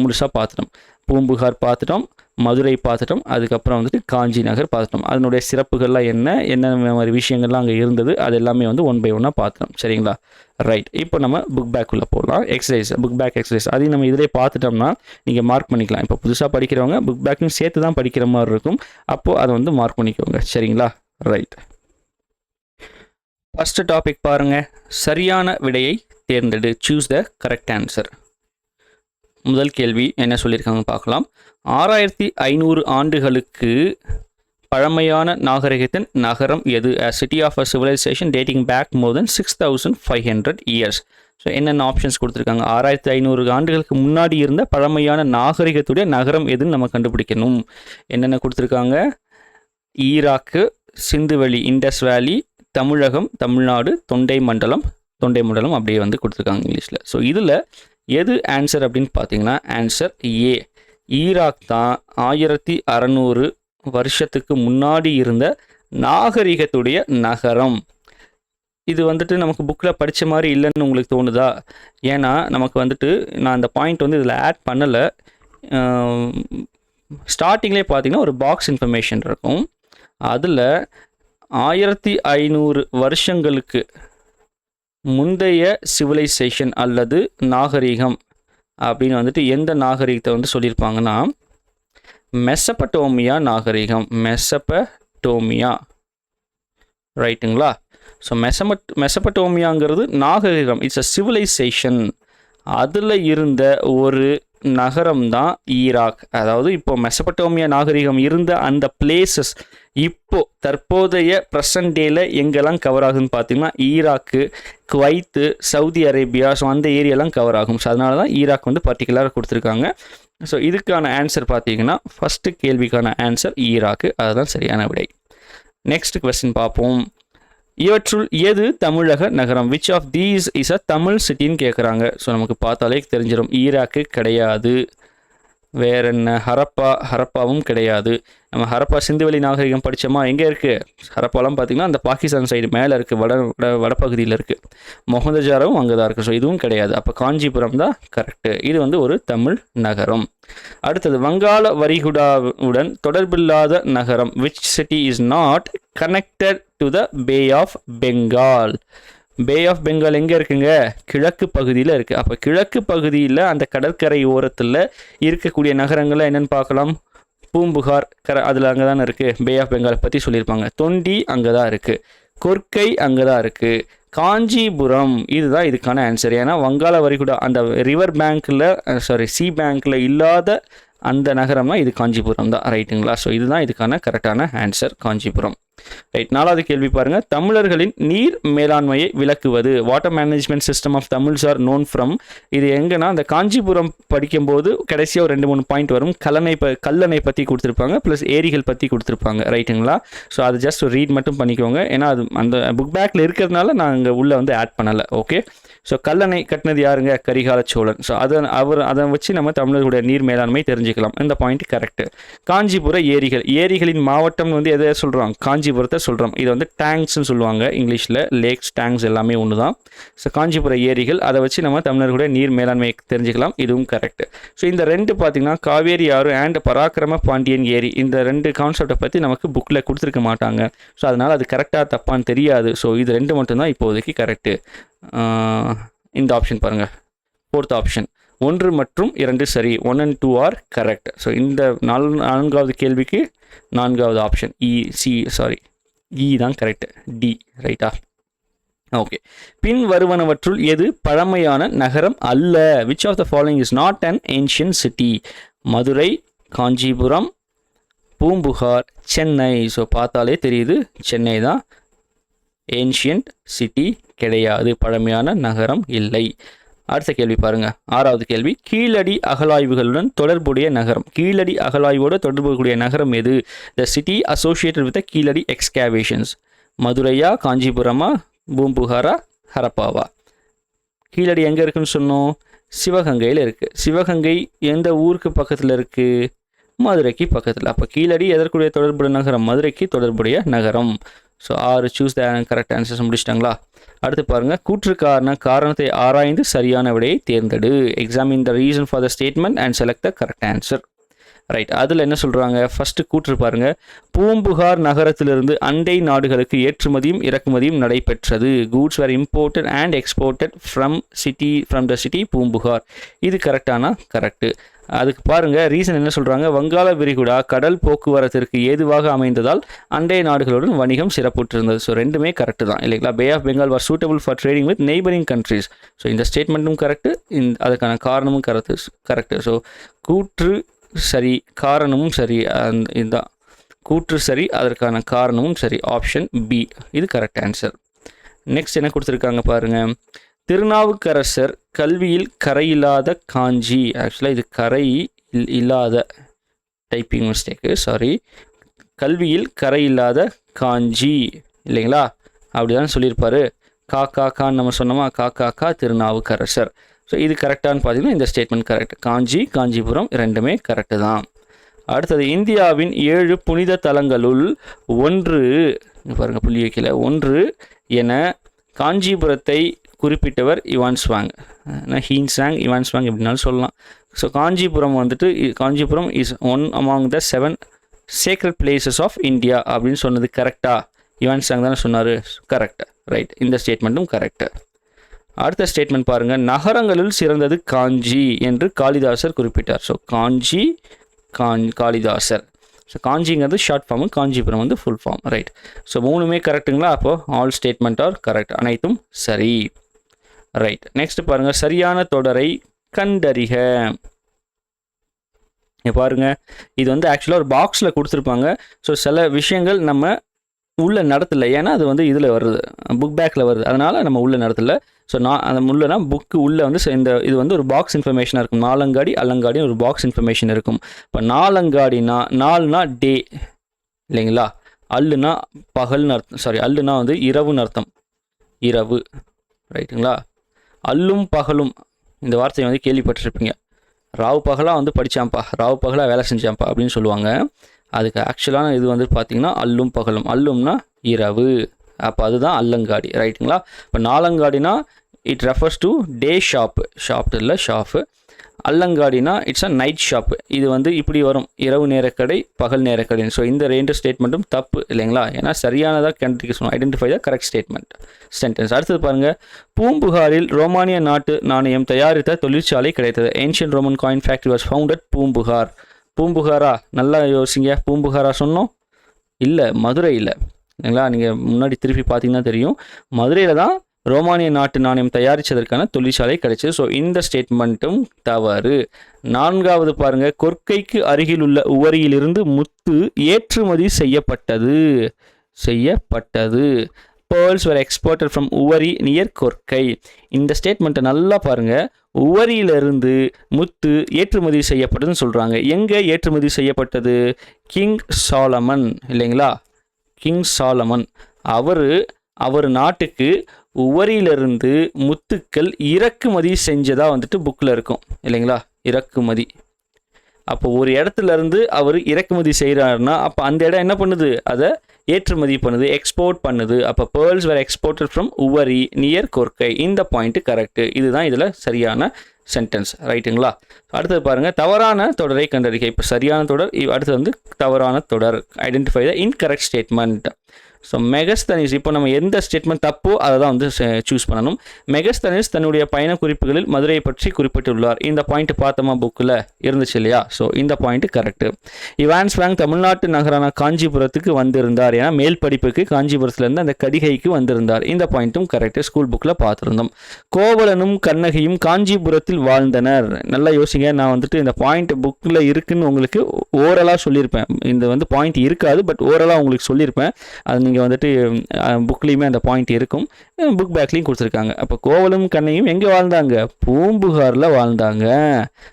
முழுசாக பார்த்துட்டோம். பூம்புகார் பார்த்துட்டோம், மதுரை பார்த்துட்டோம், அதுக்கப்புறம் வந்துட்டு காஞ்சி நகர் பார்த்துட்டோம். அதனுடைய சிறப்புகள்லாம் என்ன மாதிரி விஷயங்கள்லாம் அங்கே இருந்தது, அது எல்லாமே வந்து 1 by 1 பார்த்துட்டோம். சரிங்களா? ரைட். இப்போ நம்ம புக் பேக்குள்ளே போடலாம். புக் பேக் எக்ஸசைஸ் அதையும் நம்ம இதிலே பார்த்துட்டோம்னா நீங்கள் மார்க் பண்ணிக்கலாம். இப்போ புதுசாக படிக்கிறவங்க புக் பேக்கையும் சேர்த்து தான் படிக்கிற மாதிரி இருக்கும். அப்போது அதை வந்து மார்க் பண்ணிக்கோங்க. சரிங்களா? ரைட். ஃபஸ்ட்டு டாபிக் பாருங்கள், சரியான விடையை தேர்ந்தெடு. Choose the correct answer. முதல் கேள்வி என்ன சொல்லியிருக்காங்க பார்க்கலாம். 6500 ஆண்டுகளுக்கு பழமையான நாகரிகத்தின் நகரம் எது? A city of a civilization dating back more than 6500 years. So என்னென்ன ஆப்ஷன்ஸ் கொடுத்துருக்காங்க? 6500 ஆண்டுகளுக்கு முன்னாடி இருந்த பழமையான நாகரிகத்துடைய நகரம் எதுன்னு நம்ம கண்டுபிடிக்கணும். என்னென்ன கொடுத்துருக்காங்க? ஈராக்கு, சிந்துவெளி, இண்டஸ் வேலி, தமிழகம், தமிழ்நாடு, தொண்டை மண்டலம் அப்படியே வந்து கொடுத்துருக்காங்க இங்கிலீஷில். ஸோ இதில் எது ஆன்சர் அப்படின்னு பார்த்தீங்கன்னா ஆன்சர் ஏ, ஈராக் தான் 1600 வருஷத்துக்கு முன்னாடி இருந்த நாகரிகத்துடைய நகரம். இது வந்துட்டு நமக்கு புக்கில் படித்த மாதிரி இல்லைன்னு உங்களுக்கு தோணுதா? ஏன்னா நமக்கு வந்துட்டு நான் அந்த பாயிண்ட் வந்து இதில் ஆட் பண்ணலை. ஸ்டார்டிங்லேயே பார்த்தீங்கன்னா ஒரு பாக்ஸ் இன்ஃபர்மேஷன் இருக்கும். அதில் 1500 வருஷங்களுக்கு முந்தைய சிவிலைசேஷன் அல்லது நாகரிகம் அப்படின்னு வந்துட்டு எந்த நாகரிகத்தை வந்து சொல்லியிருப்பாங்கன்னா மெசபடோமியா நாகரிகம். மெசபடோமியா. ரைட்டுங்களா? ஸோ மெசபடோமியாங்கிறது நாகரிகம், இட்ஸ் அ சிவிலைசேஷன். அதில் இருந்த ஒரு நகரம் தான் ஈராக். அதாவது இப்போ மெசபடோமியா நாகரிகம் இருந்த அந்த பிளேசஸ் இப்போ தற்போதைய ப்ரெசன்ட் டேயில் எங்கெல்லாம் கவர் ஆகுதுன்னு பார்த்தீங்கன்னா Iraq, Kuwait, Saudi Arabia, so அந்த ஏரியாலாம் கவர் ஆகும். ஸோ அதனால தான் ஈராக் வந்து பர்டிகுலராக கொடுத்துருக்காங்க. ஸோ இதுக்கான ஆன்சர் பார்த்தீங்கன்னா ஃபஸ்ட்டு கேள்விக்கான ஆன்சர் ஈராக்கு, அதுதான் சரியான விடை. நெக்ஸ்ட் கொஸ்டின் பார்ப்போம். இவற்றுள் எது தமிழக நகரம்? Which of these is a Tamil சிட்டின்னு கேட்குறாங்க. ஸோ நமக்கு பார்த்தாலே தெரிஞ்சிடும். ஈராக்கு கிடையாது. வேற என்ன? ஹரப்பாவும் கிடையாது. நம்ம ஹரப்பா சிந்துவெளி நாகரிகம் படித்தோமா? எங்கே இருக்குது? ஹரப்பாலாம் பார்த்திங்கன்னா அந்த பாகிஸ்தான் சைடு மேலே இருக்குது, வடப்பகுதியில் இருக்குது. மொஹந்தஜாராவும் அங்கே தான் இருக்குது. ஸோ இதுவும் கிடையாது. அப்போ காஞ்சிபுரம் தான் கரெக்டு. இது வந்து ஒரு தமிழ் நகரம். அடுத்தது வங்காள வரிகுடாவுடன் தொடர்பில்லாத நகரம். Which city is not connected to the Bay of Bengal? Bay of Bengal எங்கே இருக்குங்க? கிழக்கு பகுதியில் இருக்குது. அப்போ கிழக்கு பகுதியில் அந்த கடற்கரை ஓரத்தில் இருக்கக்கூடிய நகரங்கள்லாம் என்னென்னு பார்க்கலாம். பூம்புகார் அதில் அங்கே தானே இருக்குது. பே ஆஃப் பெங்கால் பற்றி சொல்லியிருப்பாங்க. தொண்டி அங்கே தான் இருக்குது. கொர்க்கை அங்கே தான் இருக்குது. காஞ்சிபுரம் இதுதான் இதுக்கான ஆன்சர். ஏன்னா வங்காள வரிகுடா அந்த ரிவர் பேங்க்கில் சி பேங்க்கில் இல்லாத அந்த நகரம்னா இது காஞ்சிபுரம் தான். ரைட்டுங்களா? ஸோ இதுதான் இதுக்கான கரெக்டான ஆன்சர், காஞ்சிபுரம். ரைட். 4வது கேள்வி பாருங்கள். தமிழர்களின் நீர் மேலாண்மையை விளக்குவது. Water management system of Tamils are known from. இது எங்கன்னா அந்த காஞ்சிபுரம் படிக்கும்போது கடைசியாக ஒரு 2-3 பாயிண்ட் வரும். கல்லணை பற்றி கொடுத்துருப்பாங்க, ப்ளஸ் ஏரிகள் பற்றி கொடுத்துருப்பாங்க. ரைட்டுங்களா? ஸோ அது ஜஸ்ட் ரீட் மட்டும் பண்ணிக்கோங்க. ஏன்னா அது அந்த புக் பேக்கில் இருக்கிறதுனால நான் இங்கே உள்ளே வந்து ஆட் பண்ணலை. ஓகே. ஸோ கல்லணை கட்டினது யாருங்க? கரிகால சோழன். ஸோ அதை வச்சு நம்ம தமிழர்களுடைய நீர் மேலாண்மை தெரிஞ்சுக்கலாம். இந்த பாயிண்ட் கரெக்டு. காஞ்சிபுர ஏரிகள். ஏரிகளின் மாவட்டம் வந்து எதை சொல்கிறோம்? காஞ்சிபுரத்தை சொல்கிறோம். இது வந்து டேங்க்ஸ்ன்னு சொல்லுவாங்க இங்கிலீஷில். லேக்ஸ், டேங்க்ஸ் எல்லாமே ஒன்று தான். ஸோ காஞ்சிபுர ஏரிகள், அதை வச்சு நம்ம தமிழர்களுடைய நீர் மேலாண்மையை தெரிஞ்சுக்கலாம். இதுவும் கரெக்டு. ஸோ இந்த 2 பார்த்திங்கன்னா காவேரி ஆறு அண்ட் பராக்கிரம பாண்டியன் ஏரி, இந்த 2 கான்செப்டை பற்றி நமக்கு புக்கில் கொடுத்துருக்க மாட்டாங்க. ஸோ அதனால் அது கரெக்டாக தப்பான்னு தெரியாது. ஸோ இது 2 மட்டும்தான் இப்போதைக்கு கரெக்டு. இந்த ஆப்ஷன் பாருங்கள், 4th ஆப்ஷன் 1 மற்றும் 2 சரி. 1 and 2 ஆர் கரெக்ட். ஸோ இந்த 4வது கேள்விக்கு 4வது ஆப்ஷன் இ தான் கரெக்ட். டி. ரைட்டா? ஓகே. பின் வருவனவற்றுள் எது பழமையான நகரம் அல்ல? Which of the following is not an ancient city? Madurai, Kanchipuram, Poompuhar, Chennai. So பார்த்தாலே தெரியுது சென்னை தான். ஏன்ஷியன்ட் சிட்டி கிடையாது, பழமையான நகரம் இல்லை. அடுத்த கேள்வி பாருங்க, 6வது கேள்வி. கீழடி அகழாய்வுகளுடன் தொடர்புடைய நகரம். கீழடி அகழாய்வோடு தொடர்புடைய நகரம் எது? The city associated with Keeladi excavations. மதுரையா, காஞ்சிபுரமா, பூம்புகாரா, ஹரப்பாவா? கீழடி எங்கே இருக்குன்னு சொன்னோம்? சிவகங்கையில் இருக்குது. சிவகங்கை எந்த ஊருக்கு பக்கத்தில் இருக்குது? மதுரைக்கு பக்கத்தில். அப்போ கீழடி எதற்குடைய தொடர்புடைய நகரம்? மதுரைக்கு தொடர்புடைய நகரம். So 6 choose the correct answers முடிச்சிட்டாங்களா? அடுத்து பாருங்கள். கூற்றுக்கான காரணத்தை ஆராய்ந்து சரியான விடையை தேர்ந்தெடு. Examine the reason for the statement and select the correct answer. Right. அதில் என்ன சொல்கிறாங்க? ஃபஸ்ட்டு கூற்று பாருங்கள். பூம்புகார் நகரத்திலிருந்து அண்டை நாடுகளுக்கு ஏற்றுமதியும் இறக்குமதியும் நடைபெற்றது. Goods were imported and exported from the city Poompuhar. இது கரெக்டானா? கரெக்டு. அதுக்கு பாருங்கள் ரீசன் என்ன சொல்கிறாங்க? வங்காள விரிகுடா கடல் போக்குவரத்திற்கு ஏதுவாக அமைந்ததால் அண்டை நாடுகளுடன் வணிகம் சிறப்புற்றிருந்தது. ஸோ 2மே கரெக்டு தான் இல்லைங்களா? Bay of Bengal was suitable for trading with neighbouring countries. So இந்த ஸ்டேட்மெண்ட்டும் கரெக்டு, அதுக்கான காரணமும் கரெக்டு. ஸோ கூற்று சரி, காரணமும் சரி. இதுதான் கூற்று சரி, அதற்கான காரணமும் சரி. ஆப்ஷன் பி இது கரெக்ட் ஆன்சர். நெக்ஸ்ட் என்ன கொடுத்துருக்காங்க பாருங்கள். திருநாவுக்கரசர் கல்வியில் கரையில்லாத காஞ்சி. ஆக்சுவலாக இது கரை இல்லாத டைப்பிங் மிஸ்டேக்கு, சாரி. கல்வியில் கரையில்லாத காஞ்சி இல்லைங்களா? அப்படி தான் சொல்லியிருப்பார். காக்கான்னு நம்ம சொன்னோமா? காக்கா திருநாவுக்கரசர். ஸோ இது கரெக்டானு பார்த்தீங்கன்னா இந்த ஸ்டேட்மெண்ட் கரெக்ட். காஞ்சிபுரம் 2மே கரெக்டு தான். அடுத்தது. இந்தியாவின் 7 புனித தலங்களுள் 1 பாருங்கள், புள்ளி வைக்கல, 1 என காஞ்சிபுரத்தை குறிப்பிட்டவர் யுவான்ஸ்வாங். ஹீன்சாங், யுவான்ஸ்வாங் எப்படினாலும் சொல்லலாம். So Kanchipuram is one among the 7 sacred places of India அப்படின்னு சொன்னது கரெக்டா? யுவான்ஸ்வாங் தானே சொன்னார். கரெக்ட். ரைட். இந்த ஸ்டேட்மெண்ட்டும் கரெக்டு. அடுத்த ஸ்டேட்மெண்ட் பாருங்கள். நகரங்களில் சிறந்தது காஞ்சி என்று காளிதாசர் குறிப்பிட்டார். ஸோ காளிதாசர். ஸோ காஞ்சிங்கிறது ஷார்ட் ஃபார்மு, காஞ்சிபுரம் வந்து ஃபுல் ஃபார்ம். ரைட். ஸோ 3மே கரெக்டுங்களா? அப்போது ஆல் ஸ்டேட்மெண்ட் ஆர் கரெக்ட், அனைத்தும் சரி. ரைட். நெக்ஸ்ட் பாருங்கள். சரியான தொடரை கண்டறிக. பாருங்கள், இது வந்து ஆக்சுவலாக ஒரு பாக்ஸில் கொடுத்துருப்பாங்க. ஸோ சில விஷயங்கள் நம்ம உள்ளே நடத்தலை, ஏன்னா அது வந்து இதில் வருது, புக் பேக்கில் வருது, அதனால் நம்ம உள்ளே நடத்தலை. ஸோ அந்த உள்ளனா புக்கு உள்ளே வந்து இது வந்து ஒரு பாக்ஸ் இன்ஃபர்மேஷனாக இருக்கும். நாலங்காடி அல்லங்காடி ஒரு பாக்ஸ் இன்ஃபர்மேஷன் இருக்கும். இப்போ நாலங்காடினா 4னா டே இல்லைங்களா? அல்லுனா பகல்னு அர்த்தம், அல்லுனா வந்து இரவுன்னு அர்த்தம், இரவு. ரைட்டுங்களா? அல்லும் பகலும் இந்த வார்த்தையை வந்து கேள்விப்பட்டிருப்பீங்க. ராவு பகலாக வந்து படித்தான்ப்பா, ராவு பகலாக வேலை செஞ்சான்ப்பா அப்படின்னு சொல்லுவாங்க. அதுக்கு ஆக்சுவலான இது வந்து பார்த்திங்கன்னா அல்லும் பகலும். அல்லும்னா இரவு, அப்போ அதுதான் அல்லங்காடி. ரைட்டுங்களா? இப்போ நாலங்காடினா it refers to day shop, இல்லை ஷாப்பு. அல்லங்காடினா இட்ஸ் அ நைட் ஷாப். இது வந்து இப்படி வரும், இரவு நேரக்கடை, பகல் நேரக்கடை. ஸோ இந்த 2 ஸ்டேட்மெண்ட்டும் தப்பு இல்லைங்களா? ஏன்னா சரியானதாக கண்டுபிடிக்க சொன்னோம். Identify the correct statement sentence. அடுத்தது பாருங்கள், பூம்புகாரில் ரோமானிய நாட்டு நாணயம் தயாரித்த தொழிற்சாலை கிடைத்தது. Ancient Roman coin factory was found at Poompuhar. பூம்புகாரா? நல்லா யோசிங்க. பூம்புகாரா சொன்னோம்? இல்லை, மதுரையில் இல்லைங்களா? நீங்கள் முன்னாடி திருப்பி பார்த்தீங்கன்னா தெரியும், மதுரையில் தான் ரோமானிய நாட்டு நாணயம் தயாரித்ததற்கான தொழிற்சாலை கிடைச்சது. ஸோ இந்த ஸ்டேட்மெண்ட்டும் தவறு. 4வது பாருங்கள், கொற்கைக்கு அருகில் உள்ள உவரியிலிருந்து முத்து ஏற்றுமதி செய்யப்பட்டது. Pearls were exported from Uvari near Korkai. இந்த ஸ்டேட்மெண்ட்டை நல்லா பாருங்கள். உவரியிலிருந்து முத்து ஏற்றுமதி செய்யப்பட்டதுன்னு சொல்கிறாங்க. எங்கே ஏற்றுமதி செய்யப்பட்டது? கிங் சாலமன் இல்லைங்களா? கிங் சாலமன் அவர் நாட்டுக்கு உவரியிலிருந்து முத்துக்கள் இறக்குமதி செஞ்சதாக வந்துட்டு புக்கில் இருக்கும் இல்லைங்களா? இறக்குமதி. அப்போ ஒரு இடத்துல இருந்து அவர் இறக்குமதி செய்கிறாருன்னா அப்போ அந்த இடம் என்ன பண்ணுது? அதை ஏற்றுமதி பண்ணுது, எக்ஸ்போர்ட் பண்ணுது. அப்போ pearls were exported from Uvari near Korkai. இந்த பாயிண்ட்டு கரெக்டு. இதுதான் இதில் சரியான சென்டென்ஸ். ரைட்டுங்களா? அடுத்தது பாருங்கள், தவறான தொடரை கண்டறிக. இப்போ சரியான தொடர், அடுத்தது வந்து தவறான தொடர். Identify the incorrect statement. So Megasthenes, இப்போ நம்ம எந்த ஸ்டேட்மெண்ட் தப்போ அதை தான் வந்து சூஸ் பண்ணணும். மெகஸ்தனிஸ் தன்னுடைய பயண குறிப்புகளில் மதுரையை பற்றி குறிப்பிட்டுள்ளார். இந்த பாயிண்ட் பார்த்தோமா புக்கில் இருந்துச்சு இல்லையா? ஸோ இந்த பாயிண்ட் கரெக்டு. இவான் ஸ்வாங் தமிழ்நாட்டு நகரான காஞ்சிபுரத்துக்கு வந்திருந்தார். ஏன்னா மேல் படிப்புக்கு காஞ்சிபுரத்துலேருந்து அந்த கடிகைக்கு வந்திருந்தார். இந்த பாயிண்ட்டும் கரெக்டு, ஸ்கூல் புக்கில் பார்த்துருந்தோம். கோவலனும் கண்ணகியும் காஞ்சிபுரத்தில் வாழ்ந்தனர். நல்லா யோசிங்க. நான் வந்துட்டு இந்த பாயிண்ட் புக்கில் இருக்குன்னு உங்களுக்கு ஓரலாக சொல்லியிருப்பேன். இந்த வந்து பாயிண்ட் இருக்காது, பட் ஓரலாக உங்களுக்கு சொல்லியிருப்பேன். அது நீங்கள் வந்துட்டு புக்லேயுமே அந்த பாயிண்ட் இருக்கும், புக் பேக்லேயும் கொடுத்துருக்காங்க. அப்போ கோவலும் கண்ணையும் எங்கே வாழ்ந்தாங்க? பூம்புகாரில் வாழ்ந்தாங்க.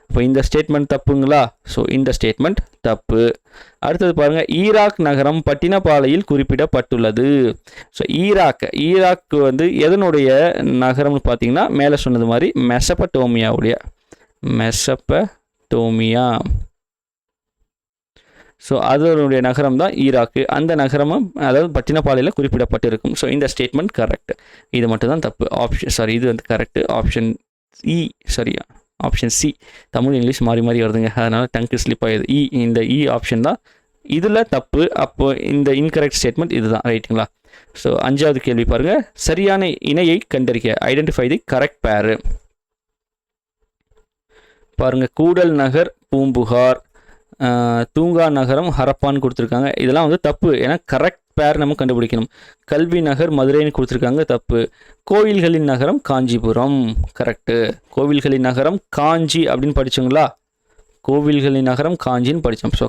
அப்போ இந்த ஸ்டேட்மெண்ட் தப்புங்களா? ஸோ இந்த ஸ்டேட்மெண்ட் தப்பு. அடுத்தது பாருங்கள், ஈராக் நகரம் பட்டினப்பாலையில் குறிப்பிடப்பட்டுள்ளது. ஸோ ஈராக் வந்து எதனுடைய நகரம்னு பார்த்தீங்கன்னா மேலே சொன்னது மாதிரி மெசபடோமியா. ஸோ அதனுடைய நகரம் தான் ஈராக்கு. அந்த நகரமும் அதாவது பட்டினப்பாலையில் குறிப்பிடப்பட்டிருக்கும். ஸோ இந்த ஸ்டேட்மெண்ட் கரெக்ட். இது மட்டும் தான் தப்பு. இது வந்து correct. Option C. Tamil English மாறி வருதுங்க, அதனால் டங்கு ஸ்லிப் ஆகிடுது. இந்த ஆப்ஷன் தான் இதில் தப்பு. அப்போ இந்த இன்கரெக்ட் ஸ்டேட்மெண்ட் இதுதான். ரைட்டுங்களா? ஸோ 5வது கேள்வி பாருங்கள், சரியான இணையை கண்டறிக. ஐடென்டிஃபை தி கரெக்ட் பேரு. பாருங்கள், கூடல் நகர் பூம்புகார், தூங்கா நகரம் ஹரப்பான்னு கொடுத்துருக்காங்க. இதெல்லாம் வந்து தப்பு. ஏன்னா கரெக்ட் பேர் நம்ம கண்டுபிடிக்கணும். கல்வி நகர் மதுரைன்னு கொடுத்துருக்காங்க, தப்பு. கோவில்களின் நகரம் காஞ்சிபுரம், கரெக்டு. கோவில்களின் நகரம் காஞ்சி அப்படின்னு படித்தோங்களா? கோவில்களின் நகரம் காஞ்சின்னு படித்தோம். ஸோ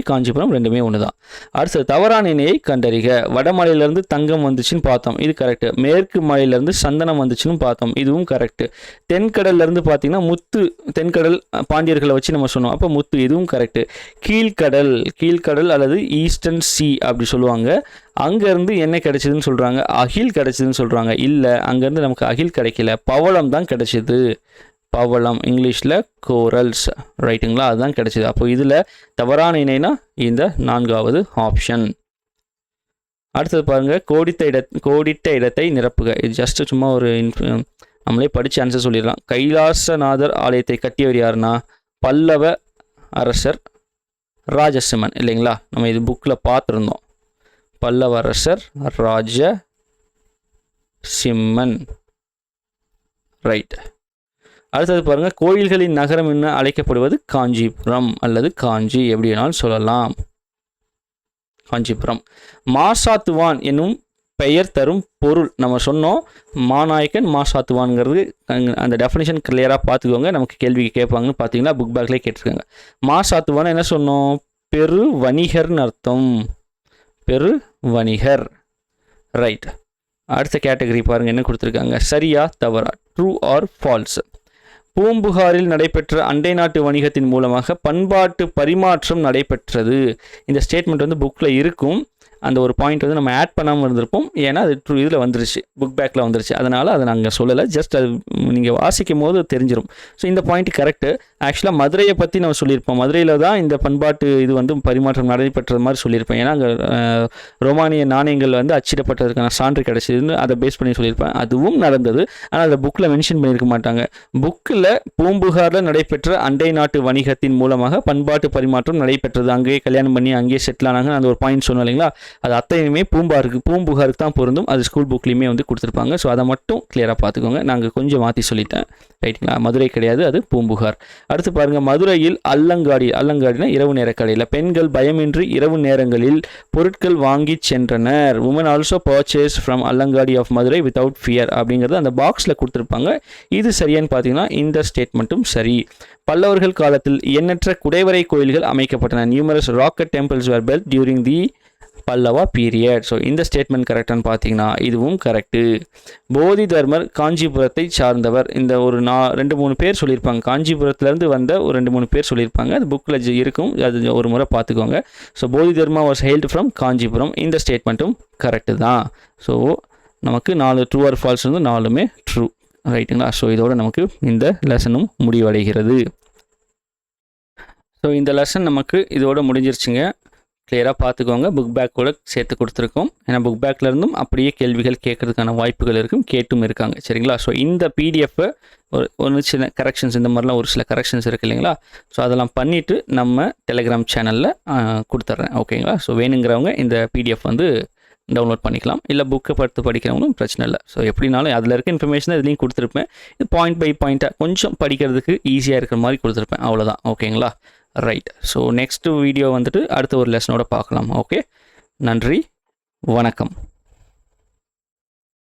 காஞ்சிபுரம் ரெண்டுமே ஒன்று தான். அடுத்தது தவறான இணையை கண்டறிக. வடமலையிலேருந்து தங்கம் வந்துச்சுன்னு பார்த்தோம், இது கரெக்டு. மேற்கு மலையிலேருந்து சந்தனம் வந்துச்சுன்னு பார்த்தோம், இதுவும் கரெக்டு. தென்கடல்லேருந்து பார்த்தீங்கன்னா முத்து, தென்கடல் பாண்டியர்களை வச்சு நம்ம சொன்னோம், அப்போ முத்து, இதுவும் கரெக்டு. கீழ்கடல் அல்லது ஈஸ்டர்ன் சி அப்படி சொல்லுவாங்க. அங்கேருந்து என்ன கிடைச்சிதுன்னு சொல்கிறாங்க? அகில் கிடைச்சிதுன்னு சொல்கிறாங்க. இல்லை, அங்கேருந்து நமக்கு அகில் கிடைக்கல, பவளம் தான் கிடைச்சிது. பவளம், இங்கிலீஷில் கோரல்ஸ். ரைட்டுங்களா? அதுதான் கிடைச்சிது. அப்போ இதில் தவறான இணைனா இந்த 4வது ஆப்ஷன். அடுத்தது பாருங்கள், கோடிட்ட இடத்தை நிரப்புக. இது ஜஸ்ட்டு சும்மா ஒரு நம்மளே படித்து ஆன்சர் சொல்லிடலாம். கைலாசநாதர் ஆலயத்தை கட்டியவர் யாருன்னா பல்லவ அரசர் ராஜசிம்மன் இல்லைங்களா? நம்ம இது புக்கில் பார்த்துருந்தோம். பல்லவ அரசர் ராஜசிம்மன். ரைட். அடுத்தது பாருங்கள், கோயில்களின் நகரம் என்ன அழைக்கப்படுவது? காஞ்சிபுரம் அல்லது காஞ்சி, எப்படி வேணாலும் சொல்லலாம். காஞ்சிபுரம். மாசாத்துவான் என்னும் பெயர் தரும் பொருள். நம்ம சொன்னோம் மாநாயக்கன் மாசாத்துவான்ங்கிறது அந்த டெஃபினேஷன் கிளியராக பார்த்துக்கோங்க. நமக்கு கேள்விக்கு கேட்பாங்கன்னு பார்த்தீங்கன்னா புக் பேக்லேயே கேட்டிருக்காங்க. மாசாத்துவான் என்ன சொன்னோம்? பெரு வணிகர்னு அர்த்தம். பெரு வணிகர். ரைட். அடுத்த கேட்டகரி பாருங்கள், என்ன கொடுத்துருக்காங்க? சரியா தவறா, ட்ரூ ஆர் ஃபால்ஸ். பூம்புகாரில் நடைபெற்ற அண்டை நாட்டு வணிகத்தின் மூலமாக பண்பாட்டு பரிமாற்றம் நடைபெற்றது. இந்த ஸ்டேட்மெண்ட் வந்து புக்கில் இருக்கும். அந்த ஒரு பாயிண்ட் வந்து நம்ம ஆட் பண்ணாமல் இருந்திருப்போம். ஏன்னா அது இதில் வந்துருச்சு, புக் பேக்கில் வந்துருச்சு. அதனால் அதை நாங்கள் சொல்லலை. ஜஸ்ட் அது நீங்கள் வாசிக்கும் போது தெரிஞ்சிடும். ஸோ இந்த பாயிண்ட் கரெக்டு. ஆக்சுவலாக மதுரையை பற்றி நம்ம சொல்லியிருப்போம். மதுரையில் தான் இந்த பண்பாட்டு இது வந்து பரிமாற்றம் நடைபெற்றது மாதிரி சொல்லியிருப்பேன். ஏன்னா அங்கே ரோமானிய நாணயங்கள் வந்து அச்சிடப்பட்டதுக்கான சான்று கிடைச்சதுன்னு அதை பேஸ் பண்ணி சொல்லியிருப்பேன். அதுவும் நடந்தது. ஆனால் அதை புக்கில் மென்ஷன் பண்ணியிருக்க மாட்டாங்க. புக்கில் பூம்புகாரில் நடைபெற்ற அண்டை நாட்டு வணிகத்தின் மூலமாக பண்பாட்டு பரிமாற்றம் நடைபெற்றது. அங்கேயே கல்யாணம் பண்ணி அங்கேயே செட்டில் ஆனாங்க. அந்த ஒரு பாயிண்ட் சொன்னோம் இல்லைங்களா, அது அத்தனையுமே பூம்புகாருக்கு தான் பொருந்தும். அது ஸ்கூல் புக்லேயுமே வந்து கொடுத்துருப்பாங்க. ஸோ அதை மட்டும் கிளியராக பார்த்துக்கோங்க. நாங்கள் கொஞ்சம் மாற்றி சொல்லிட்டேன், ரைட்டுங்களா. மதுரை கிடையாது, அது பூம்புகார். அடுத்து பாருங்கள், மதுரையில் அல்லங்காடினா இரவு நேர கடையில் பெண்கள் பயமின்றி இரவு நேரங்களில் பொருட்கள் வாங்கி சென்றனர். Woman also purchase from Allangadi of Madurai without fear அப்படிங்கிறது அந்த பாக்ஸில் கொடுத்துருப்பாங்க. இது சரியான்னு பார்த்தீங்கன்னா இந்த ஸ்டேட்மெண்ட்டும் சரி. பல்லவர்கள் காலத்தில் எண்ணற்ற குடைவரை கோயில்கள் அமைக்கப்பட்டன. Numerous rocket temples were built during the Pallava period. So இந்த ஸ்டேட்மெண்ட் கரெக்டானு பார்த்தீங்கன்னா இதுவும் கரெக்டு. போதி தர்மர் காஞ்சிபுரத்தை சார்ந்தவர். இந்த ஒரு 2-3 பேர் சொல்லியிருப்பாங்க. காஞ்சிபுரத்துலேருந்து வந்த ஒரு 2-3 பேர் சொல்லியிருப்பாங்க. அது புக்கில் இருக்கும், அது ஒரு முறை பார்த்துக்கோங்க. ஸோ போதி தர்மா வாஸ் ஹெயில்டு ஃப்ரம் காஞ்சிபுரம். இந்த ஸ்டேட்மெண்ட்டும் கரெக்டு தான். ஸோ நமக்கு 4 ட்ரூ ஆர் ஃபால்ஸ் வந்து 4மே ட்ரூ, ரைட்டுங்களா. ஸோ இதோட நமக்கு இந்த லெசனும் முடிவடைகிறது. ஸோ இந்த லெசன் நமக்கு இதோட முடிஞ்சிருச்சுங்க. கிளியராக பார்த்துக்கோங்க. புக் பேக் கூட சேர்த்து கொடுத்துருக்கோம். ஏன்னா புக் பேக்கில் இருந்தும் அப்படியே கேள்விகள் கேட்கறதுக்கான வாய்ப்புகள் இருக்கும், கேட்டும் இருக்காங்க, சரிங்களா. ஸோ இந்த பிடிஎஃப்பை ஒரு சில கரெக்ஷன்ஸ், இந்த மாதிரிலாம் ஒரு சில கரெக்ஷன்ஸ் இருக்குது இல்லைங்களா. ஸோ அதெல்லாம் பண்ணிவிட்டு நம்ம டெலிகிராம் சேனலில் கொடுத்துட்றேன், ஓகேங்களா. ஸோ வேணுங்கிறவங்க இந்த பிடிஎஃப் வந்து டவுன்லோட் பண்ணிக்கலாம். இல்லை புக்கை பார்த்து படிக்கிறவங்களும் பிரச்சனை இல்லை. ஸோ எப்படினாலும் அதில் இருக்க இன்ஃபர்மேஷன் இதுலேயும் கொடுத்துருப்பேன். இது பாயிண்ட் பை பாயிண்ட்டாக கொஞ்சம் படிக்கிறதுக்கு ஈஸியாக இருக்கிற மாதிரி கொடுத்துருப்பேன், அவ்வளோதான், ஓகேங்களா. ரைட். ஸோ நெக்ஸ்ட் வீடியோ வந்துட்டு அடுத்த ஒரு லெசனோட பார்க்கலாம். ஓகே, நன்றி, வணக்கம்.